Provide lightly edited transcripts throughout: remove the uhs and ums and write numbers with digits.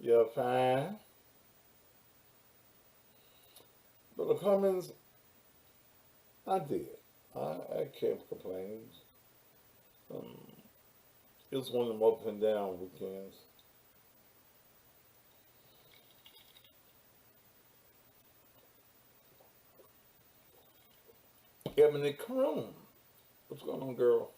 You're fine. But the Cummins, I did. I can't complain. Um, it was one of them up and down weekends. Ebony Chrome. What's going on, girl?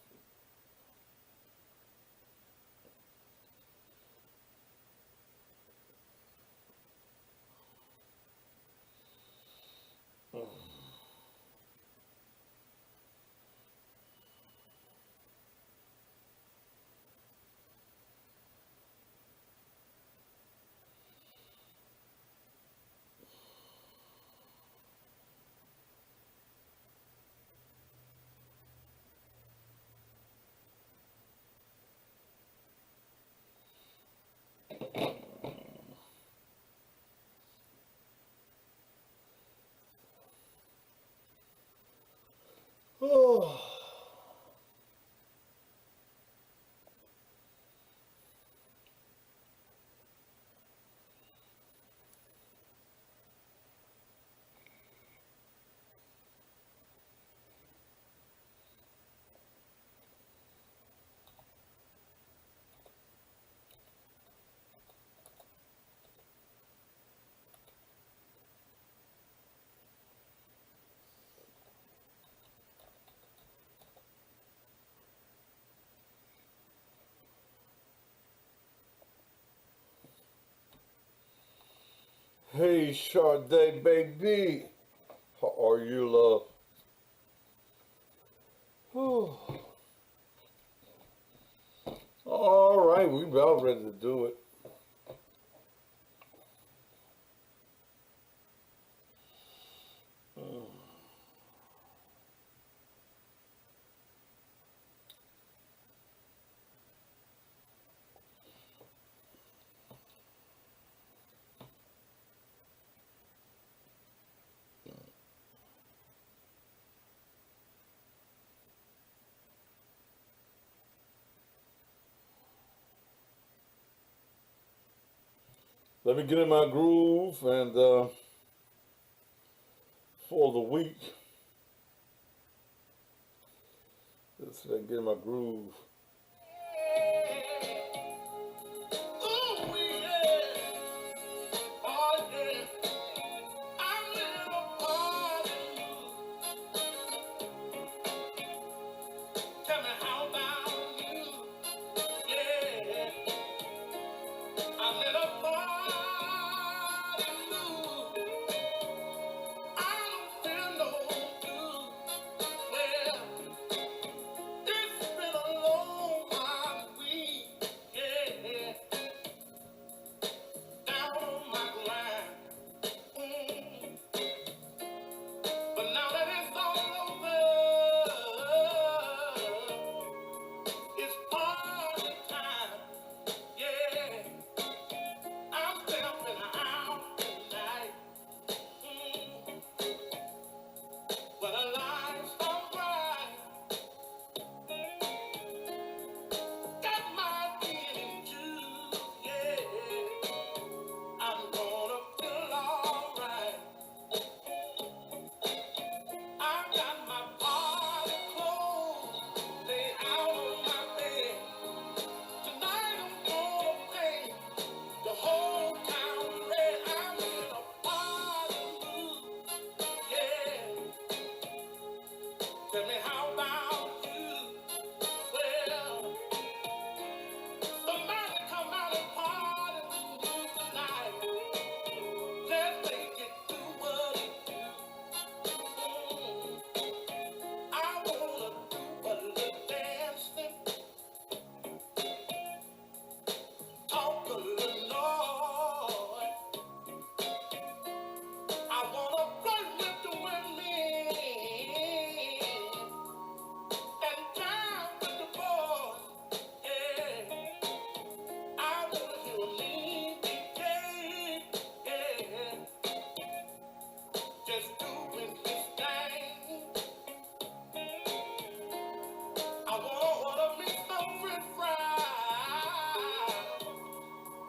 Oh. Hey, Sade, baby. How are you, love? Oh. All right, we about ready to do it. Let me get in my groove and for the week. Let's see if I can get in my groove.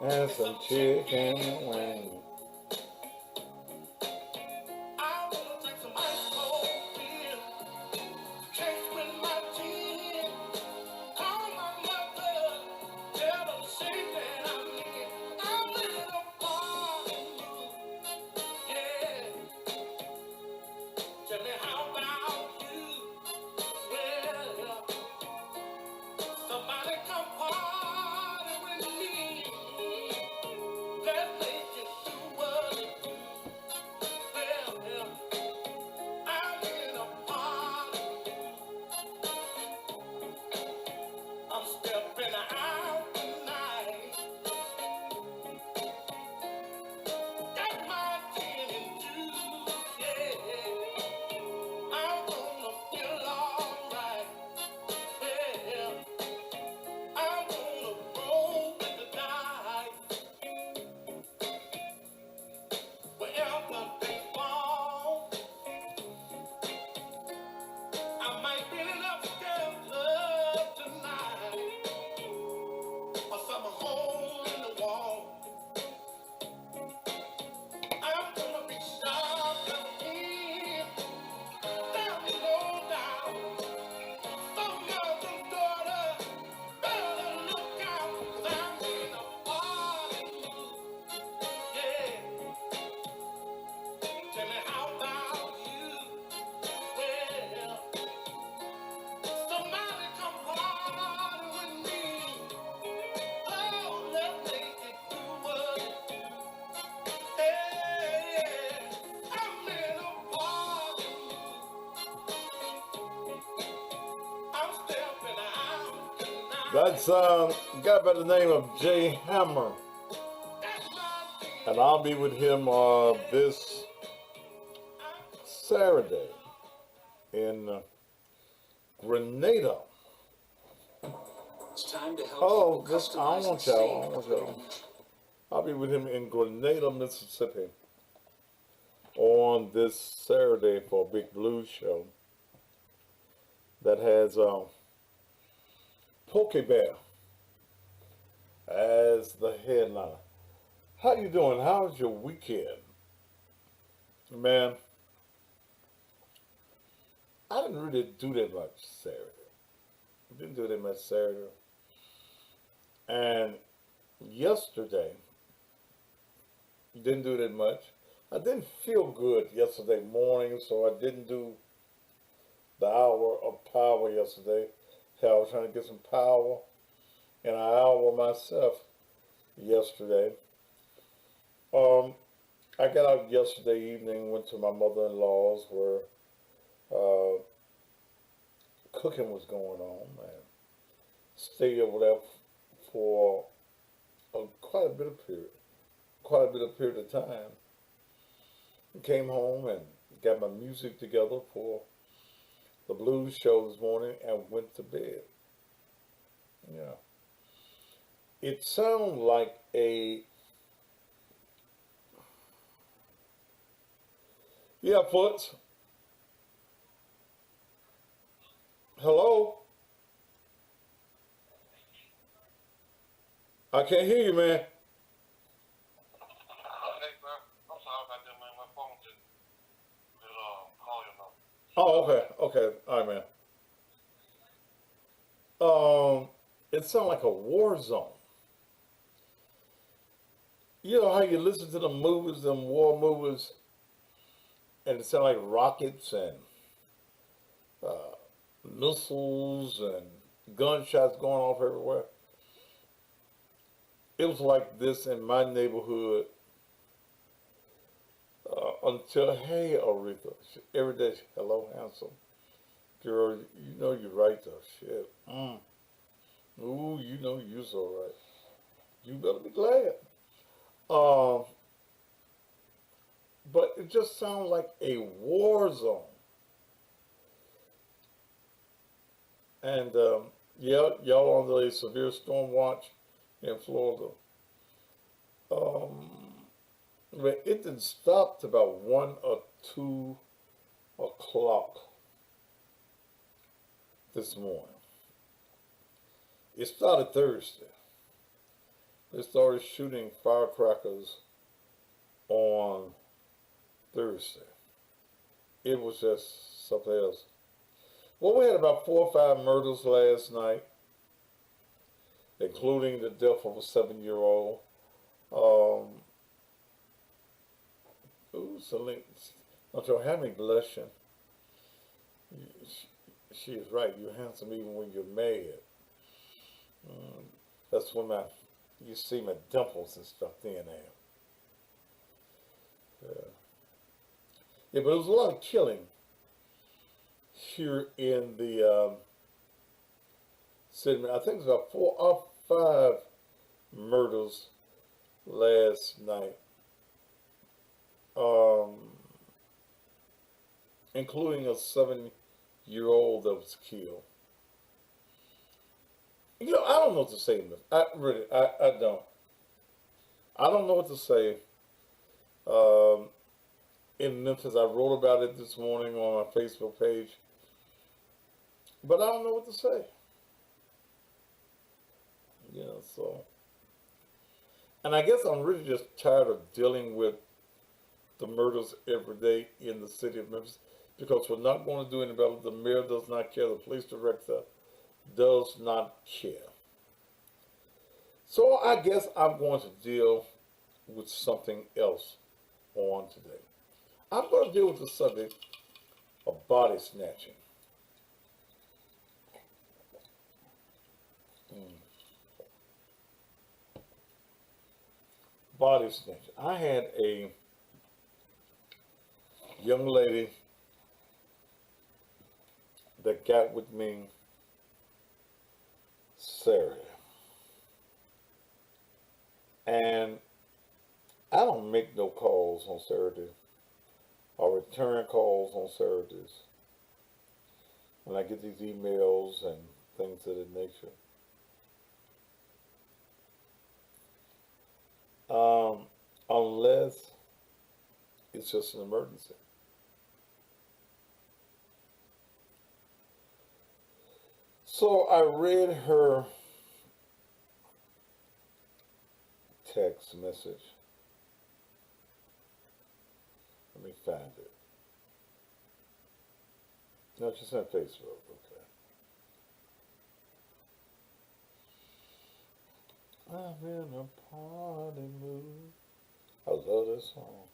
and some chicken wings. I wanna drink some ice cold beer, chase with my tears, call my mother, tell her the shame that I'm in. I'm in a party, yeah. Tell me how about you? Well, somebody come party with me. Let's make it do what it do. Well, I'm in a party. I'm stepping out tonight. Got my gin and juice, yeah. I'm gonna feel alright. Yeah, I'm gonna roll with the dice. Wherever they fall, I might be in upstairs love tonight, or some hole in the wall. I'm gonna be sharp and keen, down low down. Some mother's daughter better look out, 'cause I'm in a party mood. Yeah, tell me how about you? Well, somebody come party with me. Oh, let's make it do what it do. Hey, yeah, I'm in a party mood. I'm stepping out That's tonight. a guy by the name of Jay Hammer, That's my and I'll thing. be with him this I'm Saturday in Grenada. It's time to help people Oh, this I don't customize and want y'all. I save don't a want living. y'all. I'll be with him in Grenada, Mississippi, on this Saturday for a big blues show that has Poke Bear as the headliner. How you doing? How's your weekend, man? I didn't really do that much Saturday. Didn't do that much Saturday, and yesterday didn't do that much. I didn't feel good yesterday morning, so I didn't do the hour of power yesterday. Hell, I was trying to get some power in an hour myself yesterday. Um, I got out yesterday evening, went to my mother-in-law's where uh, cooking was going on, and stayed over there for quite a bit of period of time. Came home and got my music together for the blues show this morning and went to bed. Yeah, it sounds like a yeah, Foots. Hello, I can't hear you, man. Hey, bro. I'm sorry about that, man. My phone just call your number. Oh, okay, okay, all right, man. It sounds like a war zone. You know how you listen to the movies, them war movies, and it sounds like rockets and uh, missiles and gunshots going off everywhere. It was like this in my neighborhood until, hey, Aretha, every day, hello, handsome. Girl, you know you're right though, shit. Ooh, you know you're so right. You better be glad. Um, but it just sounds like a war zone. And yeah, y'all under a severe storm watch in Florida. But it didn't stop to about 1 or 2 o'clock this morning. It started Thursday, They started shooting firecrackers on Thursday. It was just something else. Well, we had about 4 or 5 murders last night, including the death of a 7-year-old. Um, ooh, Celine, don't you have me blushing? She, she is right. You're handsome even when you're mad. Mm, that's when you see my dimples and stuff then there. Yeah. Yeah, but it was a lot of killing here in the city. I think it was about 4 or 5 murders last night, um, including a 7-year-old that was killed. I don't know what to say. I don't. I don't know what to say. Um, in Memphis, I wrote about it this morning on my Facebook page, but I don't know what to say. So, and I guess I'm really just tired of dealing with the murders every day in the city of Memphis because we're not going to do any better. The mayor does not care. The police director does not care. So I guess I'm going to deal with something else on today. I'm going to deal with the subject of body snatching. Mm. Body snatching. I had a young lady that got with me Saturday. And I don't make no calls on Saturday or return calls on Saturdays when I get these emails and things of that nature. Um, unless it's just an emergency. So I read her text message. Let me find it. No, she's on Facebook. Okay. I'm in a party mood. I love this song.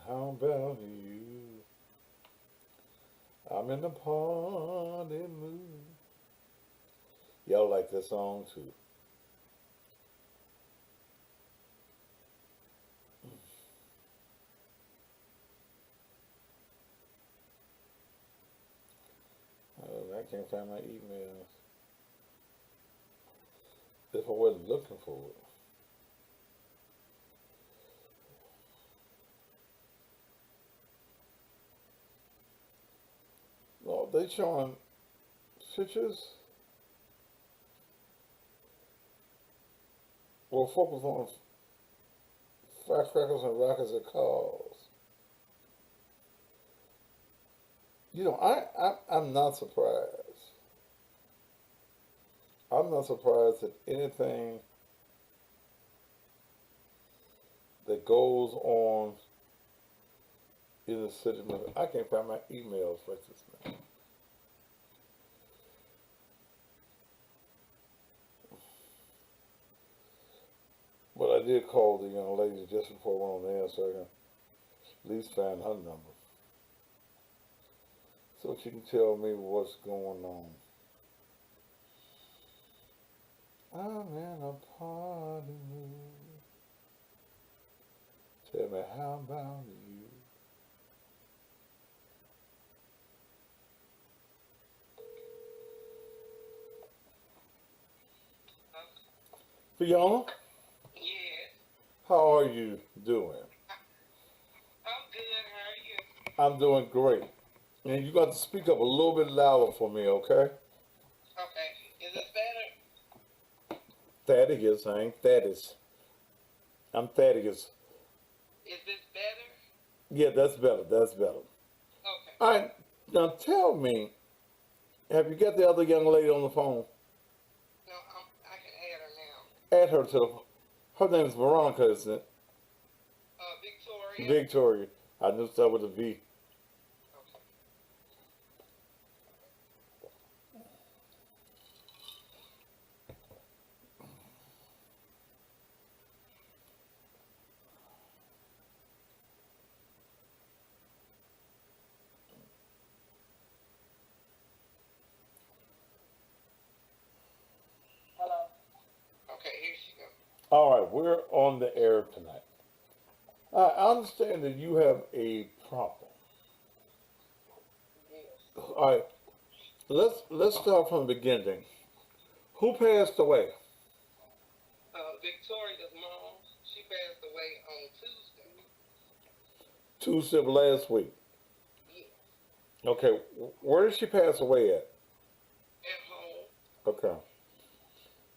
How about you? I'm in a party mood. Y'all like this song too. I can't find my emails. If I wasn't looking for it. No, they showing pictures. Well, focus on firecrackers and rockets at calls. I'm not surprised. I'm not surprised at anything that goes on in the city. I can't find my emails like this now. But I did call the young lady just before I went on the air so I can at least find her number. So she can tell me what's going on. I'm in a party mood. Tell me how about you? Fiona, Yes, how are you doing? I'm good. How are you? I'm doing great. And you got to speak up a little bit louder for me, okay? Okay. Is this better? Thaddeus, I ain't Thaddeus. I'm Thaddeus. Is this better? Yeah, that's better. That's better. Okay. All right, now tell me, Have you got the other young lady on the phone? No, I can add her now. Add her to the. Her name is Veronica, isn't it? Victoria. Victoria. I knew that with a V. Okay. Hello. Okay, here she goes. All right, we're on the air tonight. I understand that you have a problem. Yes. All right, let's start from the beginning. Who passed away? Victoria's mom, she passed away on Tuesday. Tuesday of last week. Yes. Okay, where did she pass away at? At home. Okay.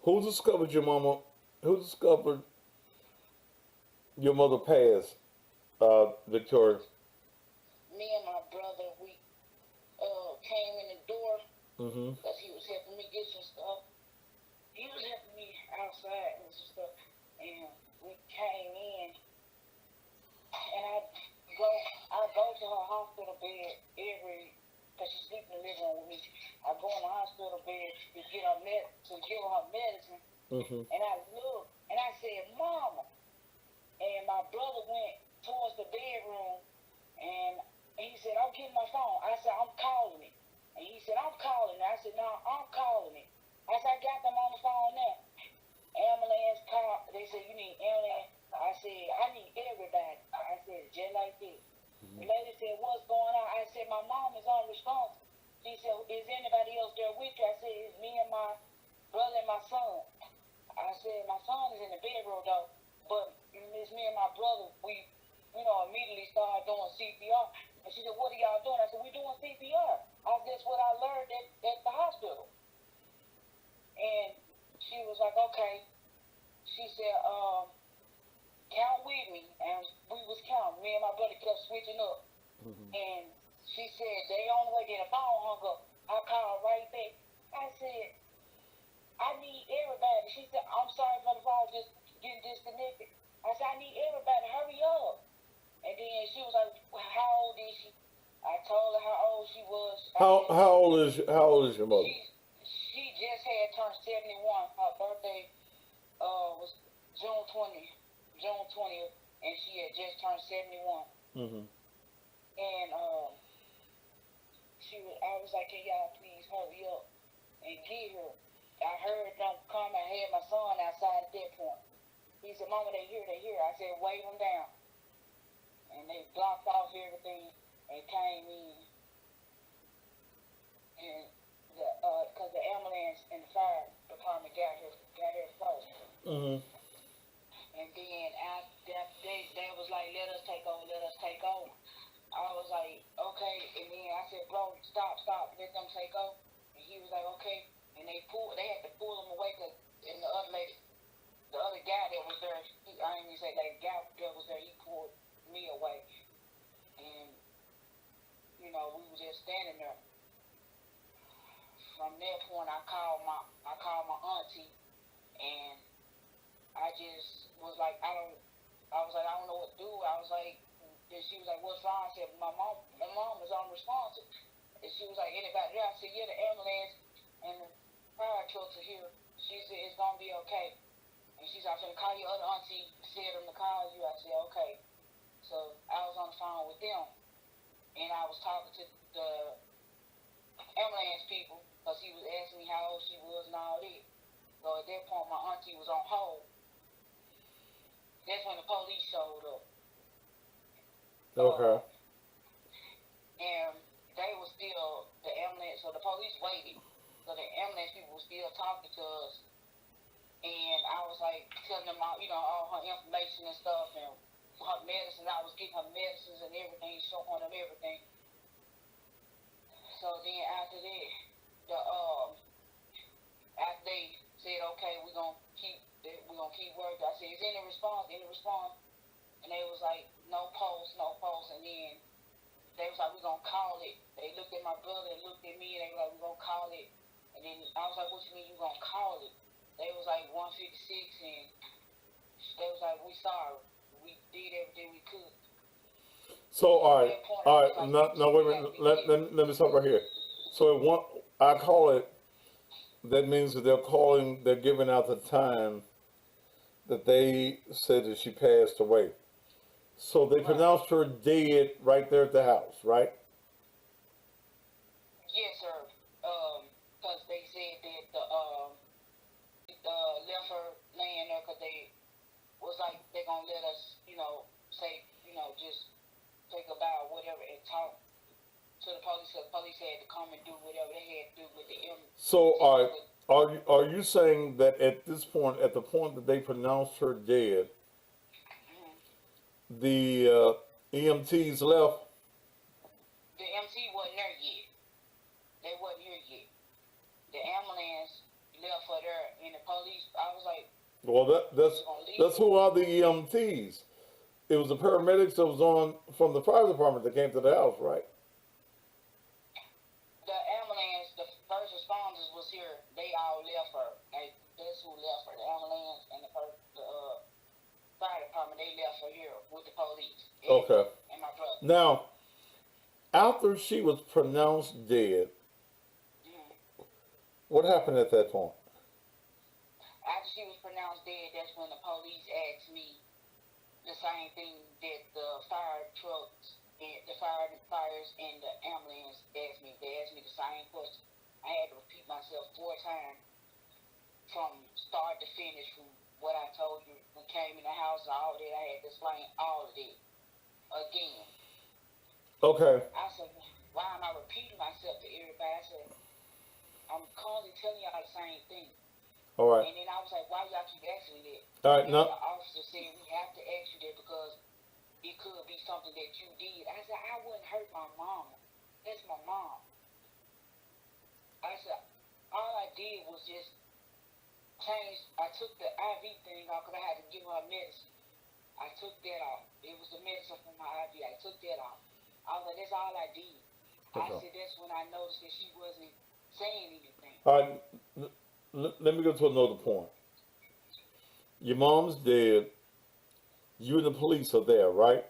Who discovered your mama? Who discovered your mother passed, Victoria? Me and my brother, we came in the door Mm-hmm. because he was helping me get some stuff. He was helping me outside and some stuff, and we came in, and go, I go to her hospital bed cause she sleep in the living room with me. I go in the hospital bed to get to give her medicine, Mm-hmm. and I look, and I said, "Mama," and my brother went towards the bedroom, and he said, "I'm getting my phone." I said, "I'm calling it," and he said, "I'm calling it." I said, "No, I'm calling it." I said, "I got them on the phone now." Ambulance call. They said, "You need ambulance." I said, "I need everybody." I said, "Just like this." The lady said, "What's going on?" I said, "My mom is unresponsive." She said, "Is anybody else there with you?" I said, "It's me and my brother and my son." I said, "My son is in the bedroom though, but it's me and my brother. We, immediately started doing CPR." And she said, "What are y'all doing?" I said, "We doing CPR." That's what I learned at the hospital. And she was like, "Okay." She said, "Count with me." And we was counting. Me and my brother kept switching up. Mm-hmm. And she said, they on the way, then the phone hung up. I called right back. I said, "I need everybody." She said, "I'm sorry for the phone just getting disconnected." I said, "I need everybody, hurry up." And then she was like, "Well, how old is she?" I told her how old she was. I How said, how old is your mother? she just had turned 71. Her birthday was June 20th, June 20th, and she had just turned 71. Mm-hmm. And I was like, "Can y'all please hurry up and get her?" I heard them come. I had my son outside at that point. He said, "Mama, they here, they here." I said, "Wave them down." And they blocked off everything and came in. And because the ambulance and the fire department got here first. Mm-hmm. And then after that, they was like, "Let us take over, let us take over." I was like, "Okay." And then I said, "Bro, stop, let them take over." And he was like, "Okay." And they had to pull him away because, and the other guy that was there, I ain't even say that guy that was there, he pulled me away. And, we were just standing there. From that point, I called my auntie, and I just was like, I don't know what to do. I was like, and she was like, "What's wrong?" I said, My mom is unresponsive." And she was like, "Anybody there?" I said, "Yeah, the ambulance and the fire trucks are here." She said, "It's gonna be okay." And she said, "I'm gonna call your other auntie, tell them to call you." I said, "Okay." So I was on the phone with them, and I was talking to the ambulance people because he was asking me how old she was and all that. So at that point, my auntie was on hold. That's when the police showed up. Okay. And they were still, the ambulance, so the police waited. So the ambulance people were still talking to us. And I was like telling them all her information and stuff and her medicine. I was getting her medicines and everything, showing them everything. So then after they said, "Okay, we're gonna keep working." I said, "Is any response? Any response?" And they was like, "No pulse, no pulse." And then They was like, we gonna call it. They looked at my brother and looked at me and they was like, we gonna call it. And then I was like, what you mean you gonna call it? They was like 156 and they was like, we sorry. We did everything we could. So, So at that point, I was like, now wait a you gotta minute. be Let me stop right here. So, I call it. That means that they're giving out the time that they said that she passed away. So they right. pronounced her dead right there at the house, right? Yes, sir. Because they said that left her laying there because they was like they gonna let us, say, just take a bow or whatever and talk to the police. So the police had to come and do whatever they had to do with the So, with, are you saying that at this point, at the point that they pronounced her dead, the EMTs left? the MC wasn't there yet. They wasn't here yet. The ambulance left her there, and the police. I was like, Well, gonna leave. that's who are the EMTs? It was the paramedics that was on from the fire department that came to the house, right? The ambulance, the first responders was here. They all left her. Like, that's who left her. The ambulance and the fire department. They left her here with the police. Okay. And my brother. Now, after she was pronounced dead, what happened at that point? After she was pronounced dead, that's when the police asked me the same thing that the fire trucks and the fires and the ambulance asked me. They asked me the same question. I had to repeat myself 4 times from start to finish from what I told you when I came in the house and all that. I had to explain all of it again. Okay. I said, why am I repeating myself to everybody? I said, I'm constantly telling y'all the same thing. All right. And then I was like, why y'all keep asking me that? All right. And Now, the officer said, we have to ask you that because it could be something that you did. I said, I wouldn't hurt my mom. That's my mom. I said, all I did was just change. I took the IV thing off because I had to give her medicine. I took that off. It was the medicine from my IV. I took that off. I was like, that's all I did. I Okay. said, that's when I noticed that she wasn't saying anything. all right. Let me go to another point. Your mom's dead. You and the police are there, right?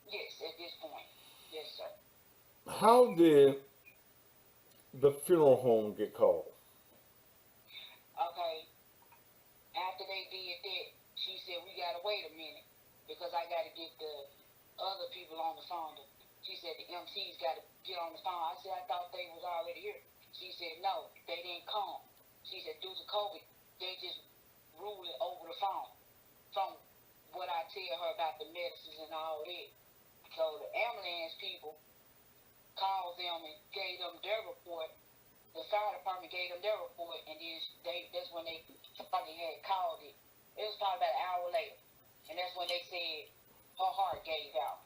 Yes, at this point. Yes, sir. How did the funeral home get called? Okay. After they did that, she said, we got to wait a minute because I got to get the other people on the phone. She said, the MC's got to get on the phone. I said, I thought they was already here. She said, no, they didn't come. She said, due to COVID, they just ruled it over the phone from what I tell her about the medicines and all that. So the ambulance people called them and gave them their report. The fire department gave them their report, and then that's when they probably had called it. It was probably about an hour later, and that's when they said her heart gave out,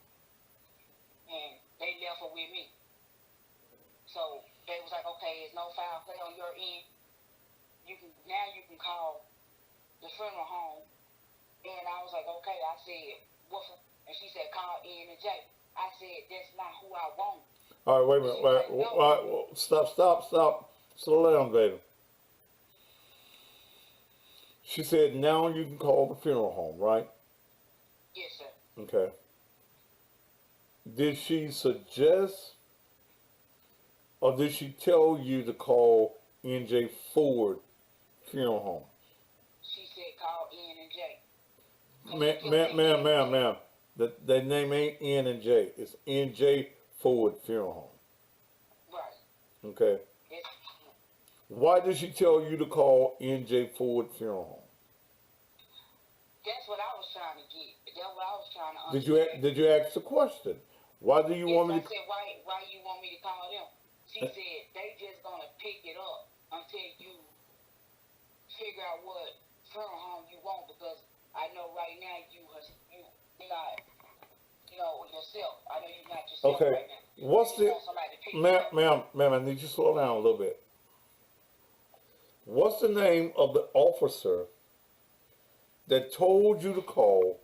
and they left her with me. So they was like, okay, there's no foul play on your end. You can call the funeral home, and I was like, okay. I said, what? And she said, call N and J. I said, that's not who I want. All right, wait a minute. Stop. Slow down, baby. She said, now you can call the funeral home, right? Yes, sir. Okay. Did she suggest or did she tell you to call N.J. Ford Funeral Home? She said, call N and J. Ma'am. The name ain't N and J. It's N.J. Ford Funeral Home. Right. Okay. Yes. Why did she tell you to call N.J. Ford Funeral Home? That's what I was trying to get. That's what I was trying to understand. Did you ask the question? Why do you want me to? I said, why you want me to call them? She said, they just gonna pick it up until you figure out what funeral home you want because I know right now you're not, yourself. I know you're not yourself Okay. right now. What's you the want somebody to pick you up. ma'am? I need you to slow down a little bit. What's the name of the officer that told you to call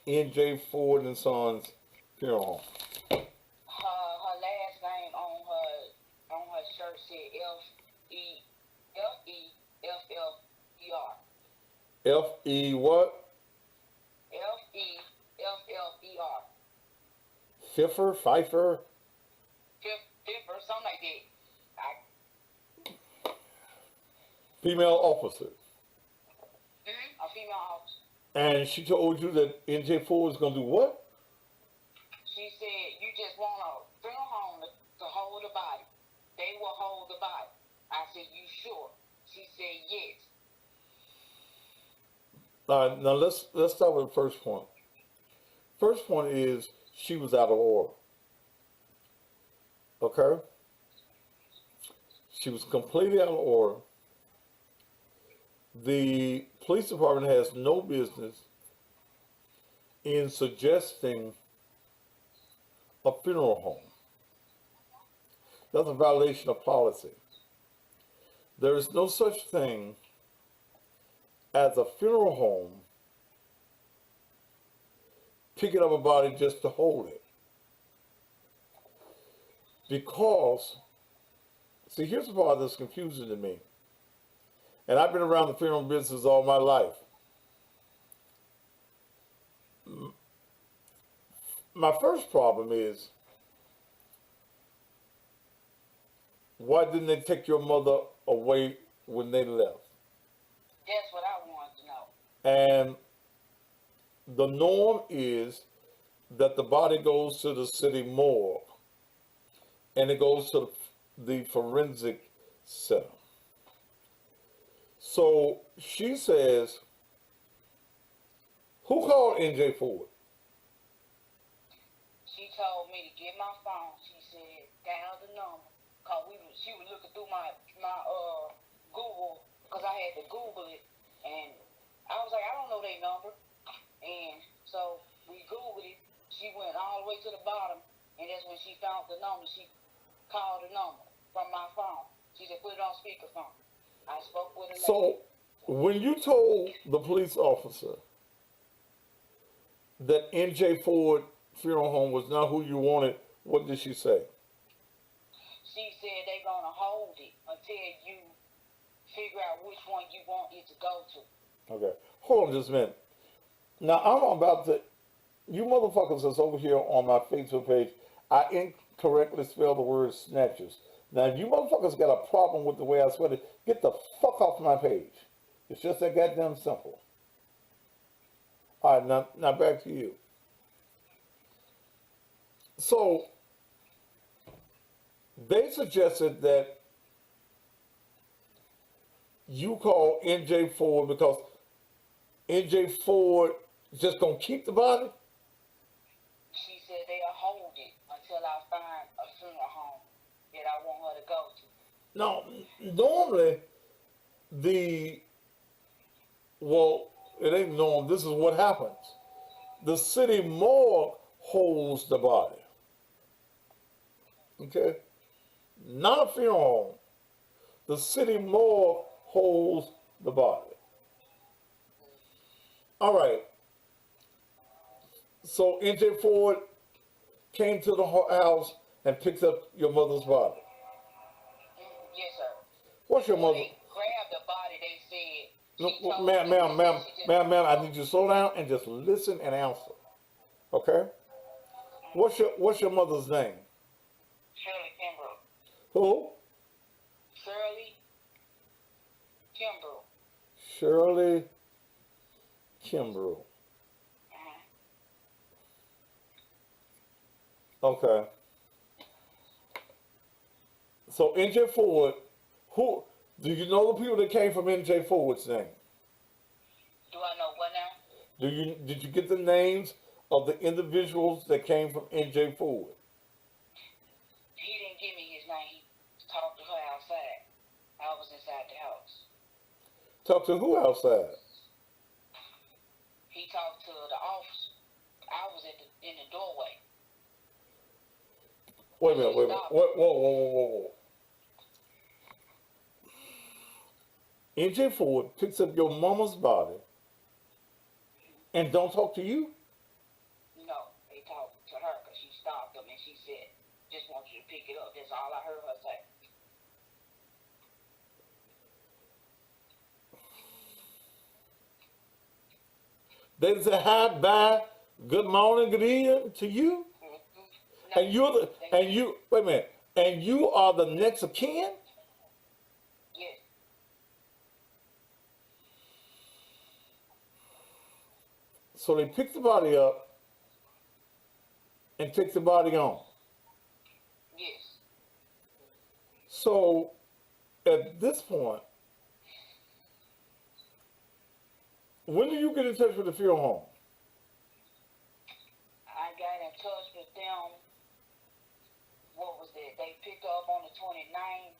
N.J. Ford and Sons Funeral Home? F-E what? Feffer. Fiffer? Pfeiffer? Fiffer, something like that. Female officer. A female officer. And she told you that NJ Ford is going to do what? She said, you just want a funeral home to hold the body. They will hold the body. I said, you sure? She said, yes. Now let's start with the first point. First point is she was out of order. Okay? She was completely out of order. The police department has no business in suggesting a funeral home. That's a violation of policy. There is no such thing as a funeral home picking up a body just to hold it. Because, see, here's the part that's confusing to me. And I've been around the funeral business all my life. My first problem is, why didn't they take your mother away when they left? That's what I wanted to know. And the norm is that the body goes to the city morgue and it goes to the forensic center. So she says, who called NJ Ford? She told me to get my phone. She said, down the number. Cause she was looking through my Google, because I had to Google it. And I was like, I don't know their number. And so we Googled it. She went all the way to the bottom. And that's when she found the number. She called the number from my phone. She said, put it on speakerphone. I spoke with her. So when you told the police officer that NJ Ford Funeral Home was not who you wanted, what did she say? She said they're going to hold it until you figure out which one you want it to go to. Okay. Hold on just a minute. Now, I'm about to, you motherfuckers that's over here on my Facebook page, I incorrectly spelled the word snatchers. Now, if you motherfuckers got a problem with the way I spelled it, get the fuck off my page. It's just that goddamn simple. All right, now back to you. So, they suggested that you call NJ Ford because NJ Ford just gonna keep the body? She said they'll hold it until I find a funeral home that I want her to go to. No, normally it ain't normal. This is what happens. The city morgue holds the body. Okay? Not a funeral home. The city morgue holds the body. All right. So NJ Ford came to the house and picked up your mother's body. Yes, sir. What's your mother? They grabbed the body, they said. No, ma'am, I need you to slow down and just listen and answer. Okay? What's your mother's name? Shirley Kimbrough. Who? Shirley Kimbrough. Shirley Kimbrough. Okay. So NJ Ford, who do you know the people that came from NJ Ford's name? Do I know what now? Did you get the names of the individuals that came from NJ Ford? He didn't give me his name. He talked to her outside. I was inside the house. Talk to who outside? He talked to the officer. I was in the doorway. Wait a minute. Whoa. NJ Ford picks up your mama's body and don't talk to you? No, they talked to her because she stopped them and she said, just want you to pick it up. That's all I heard her say. They didn't say hi, bye, good morning, good evening to you. No, And you're the and you wait a minute. And you are the next of kin. yes. So they pick the body up and take the body on. Yes. So at this point, when do you get in touch with the funeral home? I got in touch with them. What was it? They picked up on the 29th.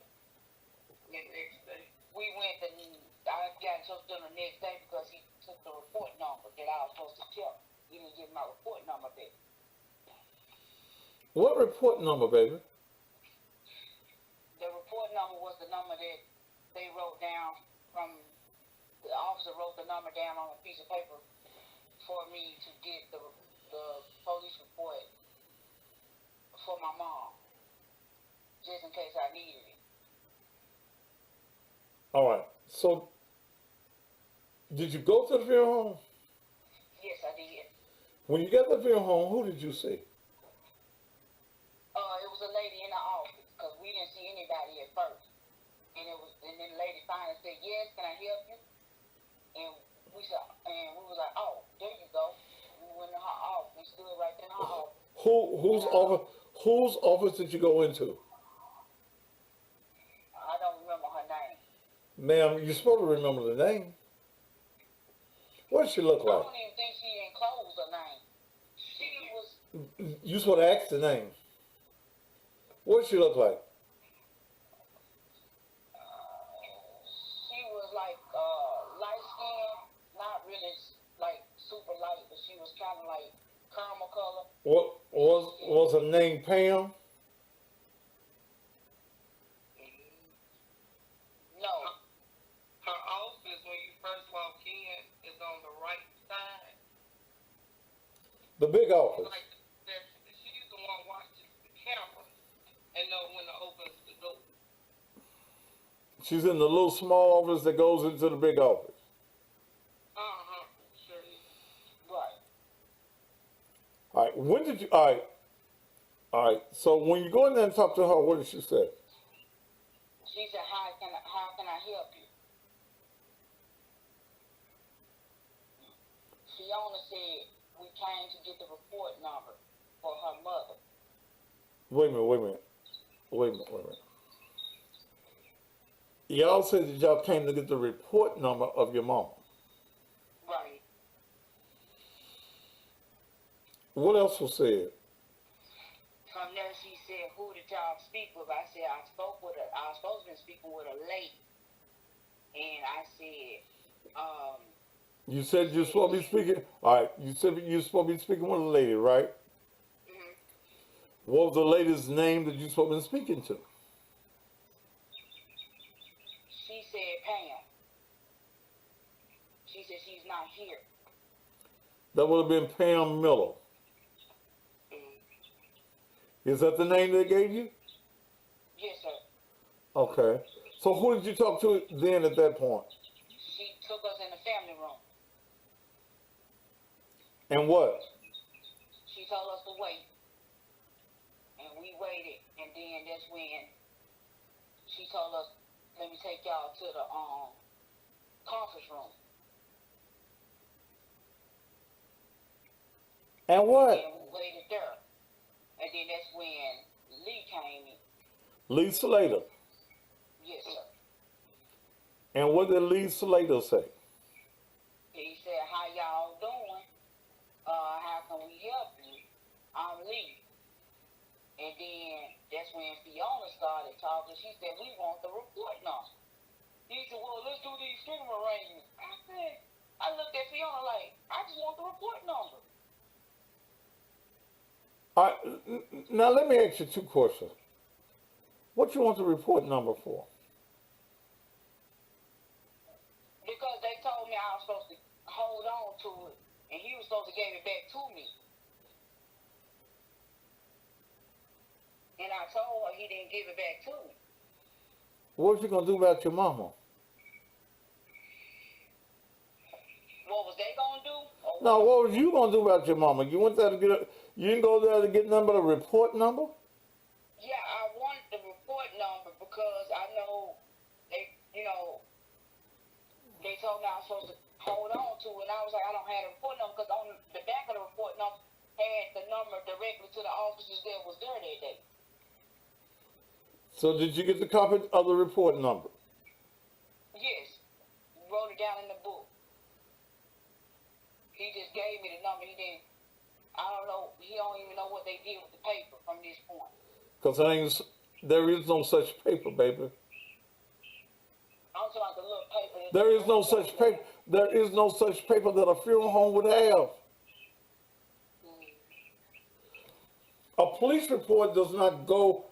The next day. We went and I got in touch with them the next day because he took the report number that I was supposed to tell. He didn't give my report number back. What report number, baby? The report number was the number that they wrote down from the officer wrote the number down on a piece of paper for me to get the police report for my mom, just in case I needed it. All right. So did you go to the funeral home? Yes, I did. When you got to the funeral home, who did you see? It was a lady in the office because we didn't see anybody at first, and then the lady finally said, "Yes, can I help you?" And we was like, "Oh, there you go." We went in her office. We stood right there in her office. Whose office did you go into? I don't remember her name. Ma'am, you're supposed to remember the name. What does she look I like? don't even think she enclosed her name. She was. You supposed to ask the name. What does she look like? She was like light skin, not really like super light, but she was kind of like caramel color. What was her name? Pam? No. Her office, when you first walk in, is on the right side. The big office. Like she's the one watches the camera and know when to open the door. She's in the little small office that goes into the big office. Sure is. Right. All right. When did you? All right. So when you go in there and talk to her, what did she say? She said, how can I help you?" She only said, "We came to get the report number for her mother." Wait a minute. Y'all said that y'all came to get the report number of your mom. Right. What else was said? From there, she said, "Who did y'all speak with?" I said, I was supposed to be speaking with a lady. And I said, You said you're supposed to be speaking. All right. You said you're supposed to be speaking with a lady, right? mm-hmm. What was the lady's name that you're supposed to be speaking to? She said, "Pam." She said she's not here. That would have been Pam Miller. Is that the name they gave you? Yes, sir. Okay. So who did you talk to then at that point? She took us in the family room. And what? She told us to wait. And we waited. And then that's when she told us, "Let me take y'all to the conference room." And what? And we waited there. And then that's when Lee came in. Lee Slater. Yes, sir. And what did Lee Slater say? He said, "How y'all doing? How can we help you? I'm Lee." And then that's when Fiona started talking. She said, "We want the report number." He said, "Well, let's do these funeral arrangements." I looked at Fiona like, "I just want the report number." All right. Now let me ask you two questions. What you want the report number for? Because they told me I was supposed to hold on to it, and he was supposed to give it back to me. And I told her he didn't give it back to me. What was you gonna do about your mama? What was they gonna do, or Now, what was you gonna do about your mama? You went there to get a, you didn't go there to get nothing but a report number? Yeah, I wanted the report number because I know they, they told me I was supposed to hold on to it. And I was like, I don't have a report number because on the back of the report number had the number directly to the officers that was there that day. So did you get the copy of the report number? Yes, wrote it down in the book. He just gave me the number. He didn't. I don't know. He don't even know what they did with the paper from this point. Because there is no such paper, baby. I'm talking about the little paper. There is no such paper. There is no such paper that a funeral home would have. A police report does not go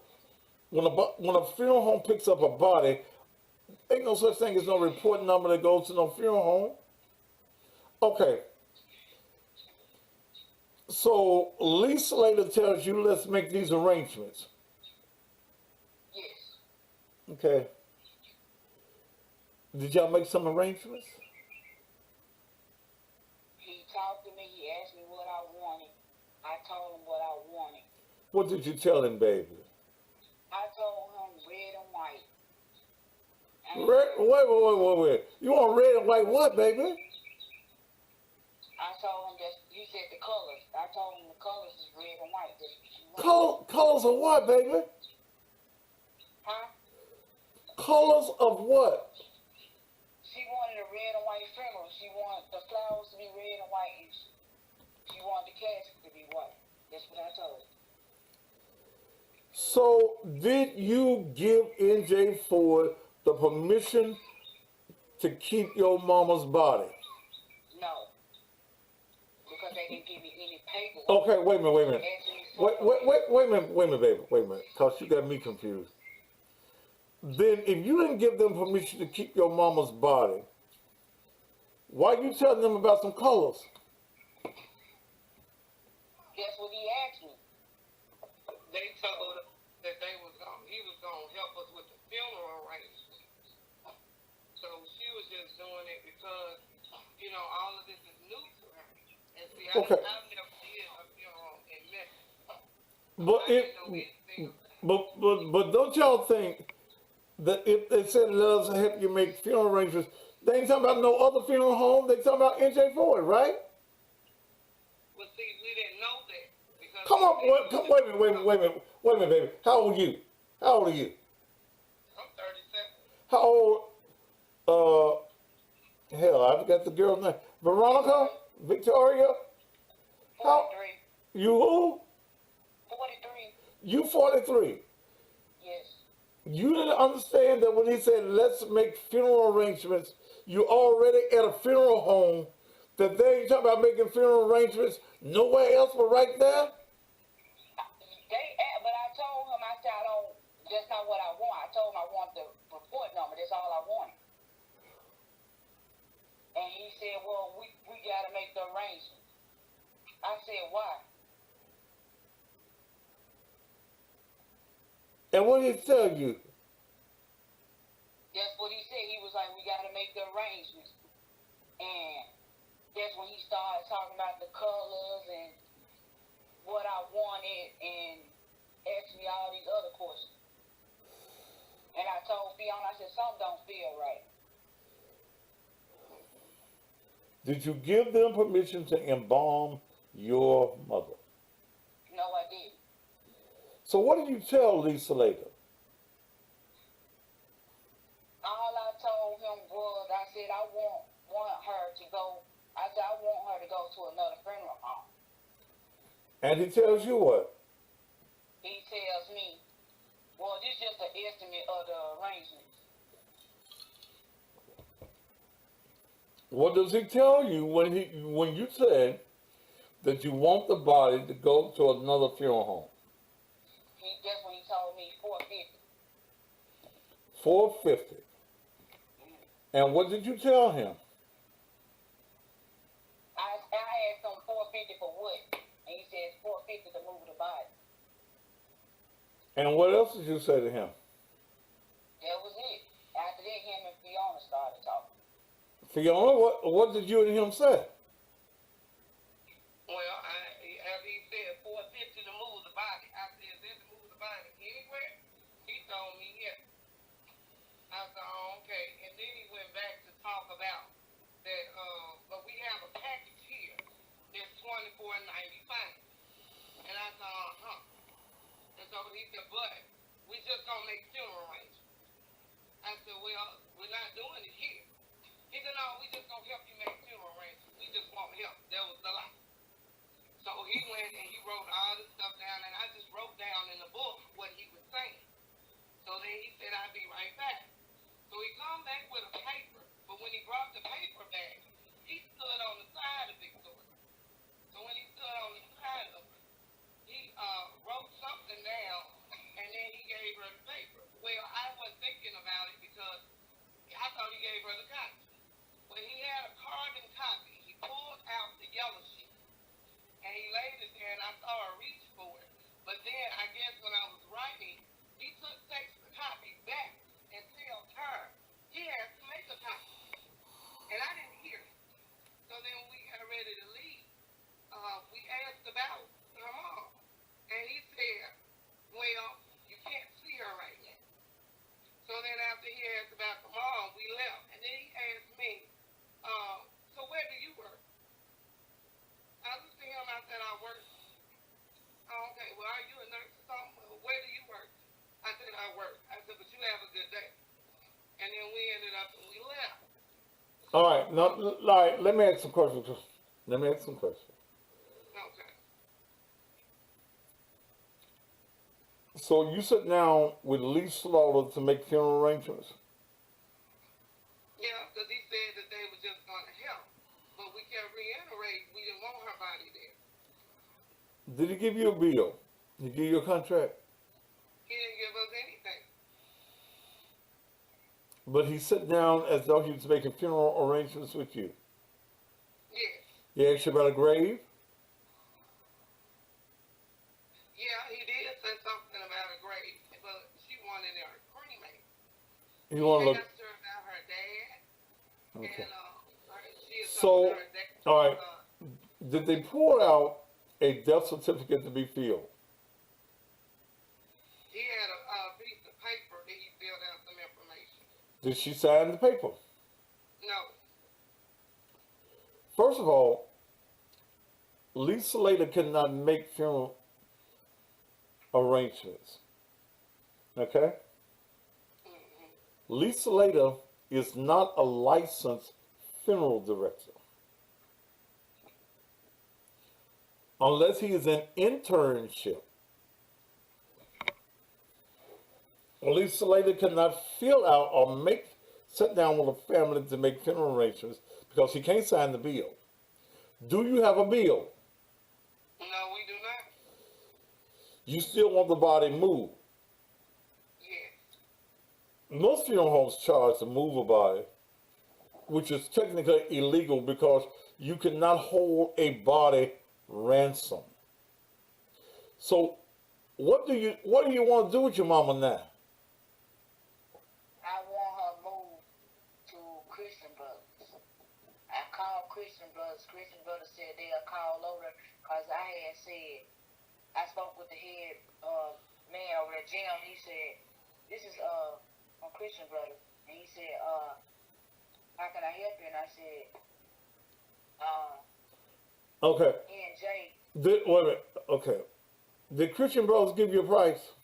when a funeral home picks up a body. Ain't no such thing as no report number that goes to no funeral home. Okay. So Lisa later tells you, let's make these arrangements. Yes. Okay. Did y'all make some arrangements? He talked to me. He asked me what I wanted. I told him what I wanted. What did you tell him, baby? I told him red and white. Wait. You want red and white what, baby? I told him that he said the colors. I told him the colors is red and white. Colors of what, baby? Huh? Colors of what? She wanted a red and white funeral. She wanted the flowers to be red and white. And she wanted the casket to be white. That's what I told her. So, did you give NJ Ford the permission to keep your mama's body? No. Because they didn't give me any paperwork. Okay, wait a minute. Wait a minute, baby. Wait a minute, because you got me confused. Then, if you didn't give them permission to keep your mama's body, why you telling them about some colors? That's what he asked me. They told us that he was gonna help us with the funeral arrangements. So she was just doing it because, all of this is new to her. And see, Okay. I've never did a funeral in Mexico. But I didn't know anything about it. but don't y'all think that if they said let us help you make funeral arrangements, they ain't talking about no other funeral home. They talking about NJ Ford, right? Well, see, we didn't know that because Come on, wait a minute, baby. How old are you? I'm 37. How old? Hell, I forgot the girl's name. Veronica, Victoria. How? 43. You who? 43. You 43. Yes. You didn't understand that when he said, let's make funeral arrangements, you already at a funeral home, that they ain't talking about making funeral arrangements nowhere else but right there? But I told him, I said, that's not what I want. I told him I want the report number. That's all I wanted. And he said, well, we got to make the arrangements. I said, why? And what did he tell you? That's what he said. He was like, we got to make the arrangements. And that's when he started talking about the colors and what I wanted and asked me all these other questions. And I told Fiona, I said, something don't feel right. Did you give them permission to embalm your mother? No, I didn't. So what did you tell Lisa later? All I told him was, I said, I want her to go. I said, I want her to go to another funeral home. And he tells you what? He tells me, well, this is just an estimate of the arrangements. What does he tell you when you said that you want the body to go to another funeral home? That's when he told me $450. $450. And what did you tell him? I asked him $450 for what? And he said $450 to move the body. And what else did you say to him? That was it. After that, him and Fiona started talking. Fiona, what did you and him say? right back. So he come back with a paper, but when he brought the paper back, he stood on the side of Victoria. So when he stood on the side of her, he wrote something down, and then he gave her the paper. Well, I wasn't thinking about it because I thought he gave her the copy. But he had a carbon copy. He pulled out the yellow sheet, and he laid it there, and I saw her reach for it. But then I guess when I was writing, he takes the copy back and tells her he has to make a copy. And I didn't hear it. So then when we got ready to leave, we asked about her mom. And he said, well, you can't see her right now. So then after he asked about the mom, we left. And then he asked me, so where do you work? I looked at him, I said, I work. Oh, okay, well, are you a nurse or something? Well, where do you work? I said, I work. I said, but you have a good day. And then we ended up and we left. All right, now, all right, let me ask some questions. Let me ask some questions. Okay. So you sit down with Lee Slaughter to make funeral arrangements? Yeah, because he said that they were just going to help. But we kept reiterating we didn't want her body there. Did he give you a bill? Did he give you a contract? He didn't give us anything. But he sat down as though he was making funeral arrangements with you. Yes. He asked you about a grave? Yeah, he did say something about a grave, but she wanted her cremated. You want to look? Asked her about her dad. Okay. And she had So, told her dad. all right. Did they pull out a death certificate to be filled? He had a piece of paper that he filled out some information. Did she sign the paper? No. First of all, Lee Slater cannot make funeral arrangements. Okay? Mm-hmm. Lee Slater is not a licensed funeral director. Unless he is in internship. Lee Slater cannot fill out or sit down with a family to make funeral arrangements because he can't sign the bill. Do you have a bill? No, we do not. You still want the body moved? Yes. Most funeral homes charge to move a body, which is technically illegal because you cannot hold a body ransom. So, what do you want to do with your mama now? I want her moved to Christian Brothers. I called Christian Brothers. Christian Brothers said they'll call over because I had said, I spoke with the head man over there, Jim. He said, this is from Christian Brothers. And he said, how can I help you? And I said, Okay. he and Jay. Wait a minute. Okay. Did Christian Brothers give you a price?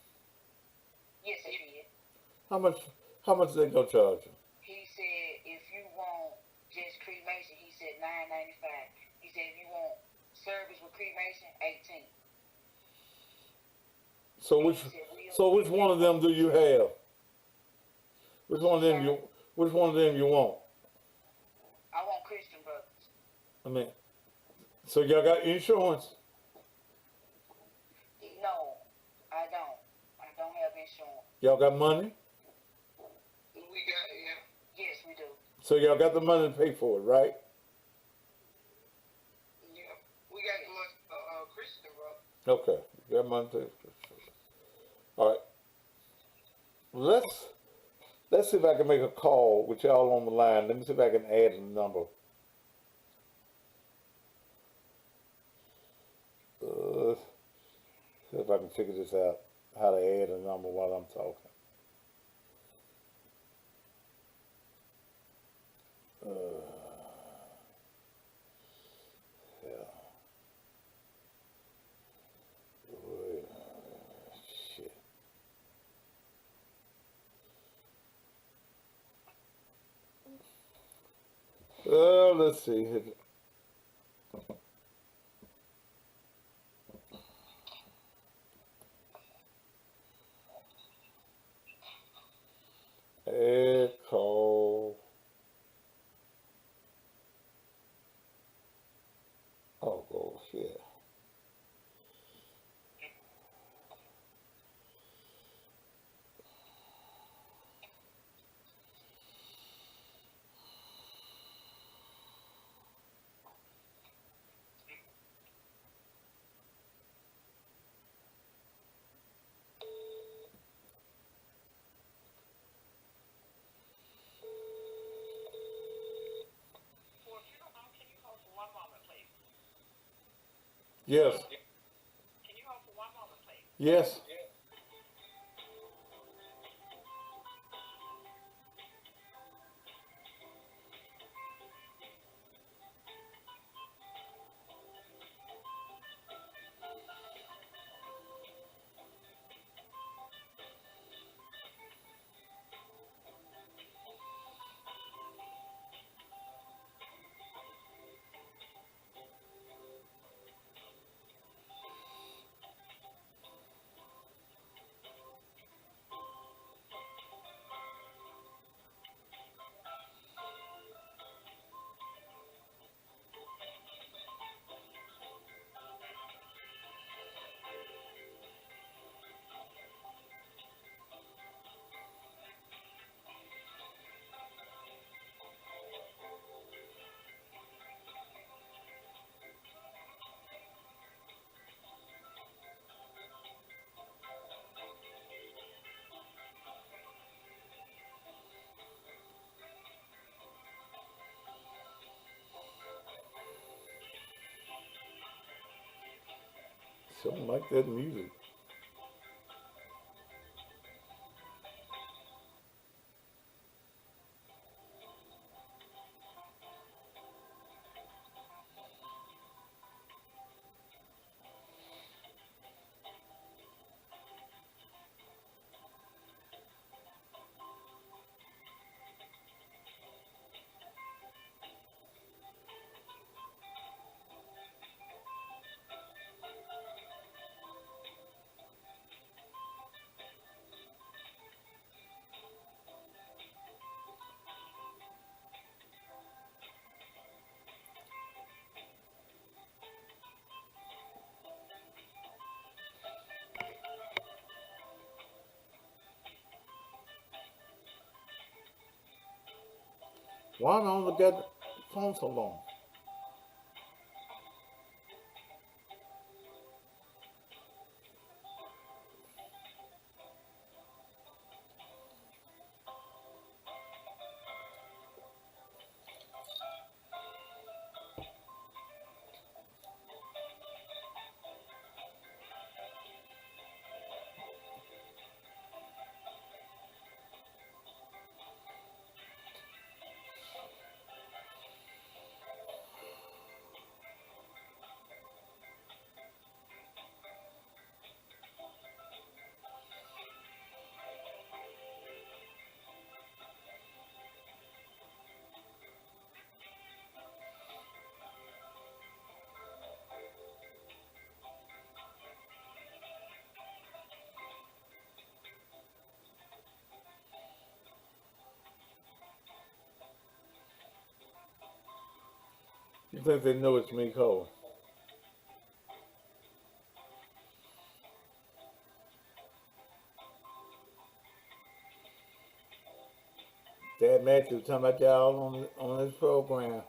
Yes, he did. How much did they go charge you? He said, if you want just cremation, he said $9.95. He said, if you want service with cremation, $18. So which one of them do you have? Which one of them you want? I want Christian Brothers. I mean, so y'all got insurance? No, I don't. I don't have insurance. Y'all got money? We got, yeah. Yes, we do. So y'all got the money to pay for it, right? Yeah, we got the money for Christian Brothers. Okay, you got money to pay for it. All right. Let's see if I can make a call with y'all on the line. Let me see if I can add a number. See if I can figure this out, how to add a number while I'm talking. Yeah. Wait, shit. Let's see. Oh, go shit. Yes. Yes. Something like that music. Why don't I get the phone so long? You think they know it's me calling? Dad Matthew was talking about y'all on this program.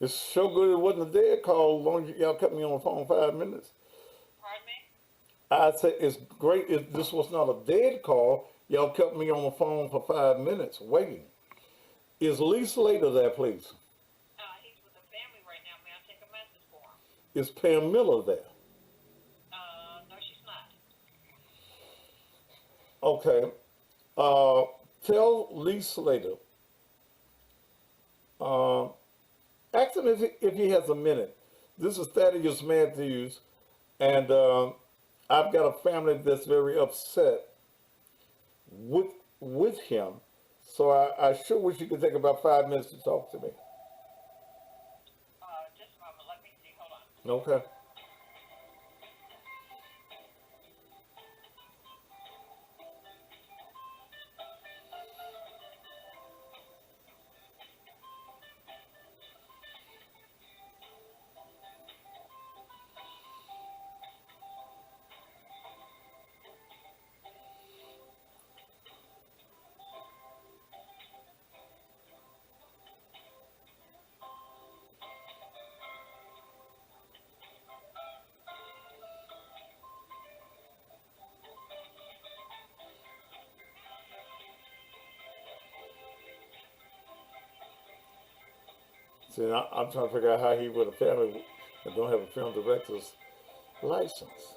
It's so good it wasn't a dead call. As long as y'all kept me on the phone 5 minutes. Pardon me? I said it's great if this was not a dead call. Y'all kept me on the phone for 5 minutes waiting. Is Lee Slater there, please? He's with the family right now. May I take a message for him? Is Pam Miller there? No, she's not. Okay. Uh, Tell Lee Slater. Uh, Ask him if he has a minute. This is Thaddeus Matthews, and I've got a family that's very upset with with him. So I sure wish you could take about 5 minutes to talk to me. Just a moment. Let me see. Hold on. Okay. See, I'm trying to figure out how he with a family that don't have a film director's license.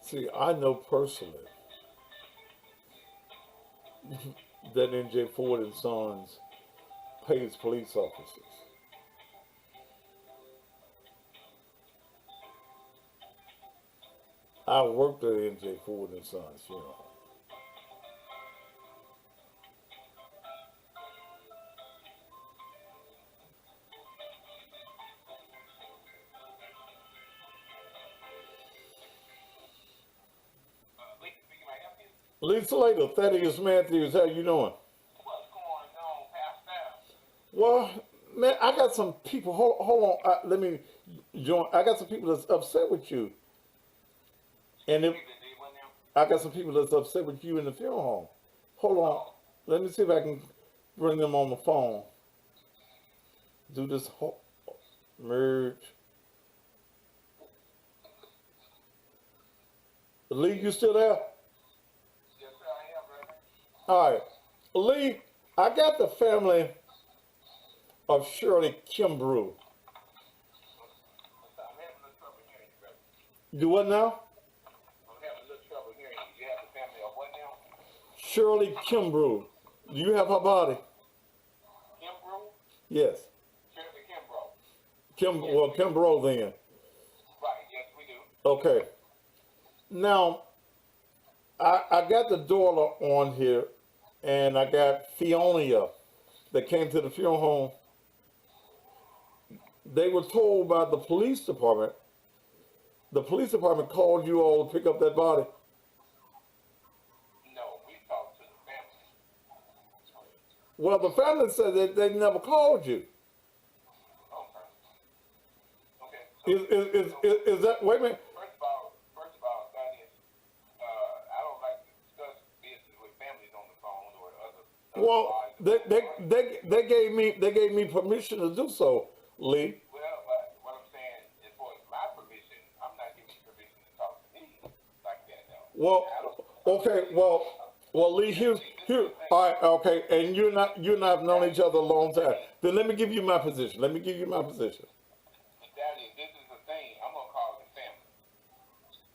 See, I know personally that NJ Ford and Sons pays police officers. I worked at NJ Ford and Sons, you know. Lisa Slater, Thaddeus Matthews, how you doing? What's going on, Pastor? Well, man, I got some people. Hold on, let me join. I got some people that's upset with you, and if I got some people that's upset with you in the funeral home. Hold on, let me see if I can bring them on the phone. Do this merge. Lee, you still there? Yes, sir, I am, brother. All right, Lee, I got the family of Shirley Kimbrough. I'm having a little trouble hearing you, brother. Do what now? I'm having a little trouble hearing you. You have the family of what now? Shirley Kimbrough. Do you have her body? Kimbrough? Yes. Shirley Kimbrough. Kimbrough then. Right, yes, we do. Okay. Now, I got the daughter on here, and I got Fiona that came to the funeral home. They were told by the police department. The police department called you all to pick up that body. No, we talked to the family. Well, the family said that they never called you. Okay. Okay. Is that, wait a minute. First of all, that is, I don't like to discuss business with families on the phone or other. Well, they gave me permission to do so, Lee. Well, but what I'm saying, as far as my permission, I'm not giving you permission to talk to me like that, though. Well, okay, well, Well, Lee, Yes, here. legal thing. All right, okay, and you and I have known each other a long time. Then let me give you my position. Let me give you my position. Daddy, this is the thing. I'm gonna call the family